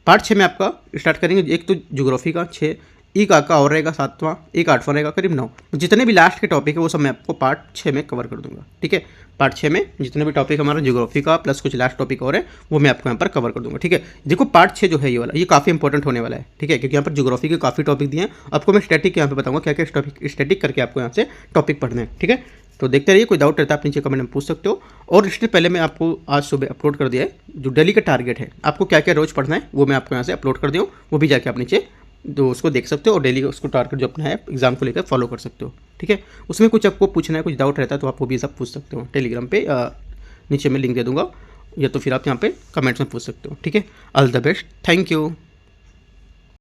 पार्ट 6 में आपका स्टार्ट करेंगे। एक तो ज्योग्राफी का 6, एक आपका और रहेगा 7वां, एक 8वां रहेगा, करीब 9। तो जितने भी लास्ट के टॉपिक है वो सब मैं आपको पार्ट 6 में कवर कर दूंगा। ठीक है, पार्ट 6 में जितने भी टॉपिक हमारा ज्योग्राफी का प्लस कुछ लास्ट टॉपिक और है वो मैं आपको यहाँ पर कवर कर दूंगा। ठीक है, देखो पार्ट 6 जो है ये वाला ये काफ़ी इंपॉर्टेंट होने वाला है। ठीक है, क्योंकि यहाँ पर ज्योग्राफी के काफ़ी टॉपिक दिए हैं, आपको मैं स्टैटिक यहाँ पे बताऊँगा क्या क्या स्टैटिक करके आपको यहाँ से टॉपिक पढ़ने हैं। ठीक है, तो देखते रहिए, कोई डाउट रहता है आप नीचे कमेंट में पूछ सकते हो। और इससे पहले मैं आपको आज सुबह अपलोड कर दिया है जो डेली का टारगेट है, आपको क्या क्या रोज़ पढ़ना है वो मैं आपको यहाँ से अपलोड कर दिया हूँ, वो भी जाके आप नीचे तो उसको देख सकते हो और डेली उसको टारगेट जो अपना है एग्जाम को लेकर फॉलो कर सकते हो। ठीक है, उसमें कुछ आपको पूछना है, कुछ डाउट रहता है तो आप वो भी सब पूछ सकते हो। टेलीग्राम पे नीचे मैं लिंक दे दूँगा या तो फिर आप यहाँ पे कमेंट्स में पूछ सकते हो। ठीक है, all the best, thank you.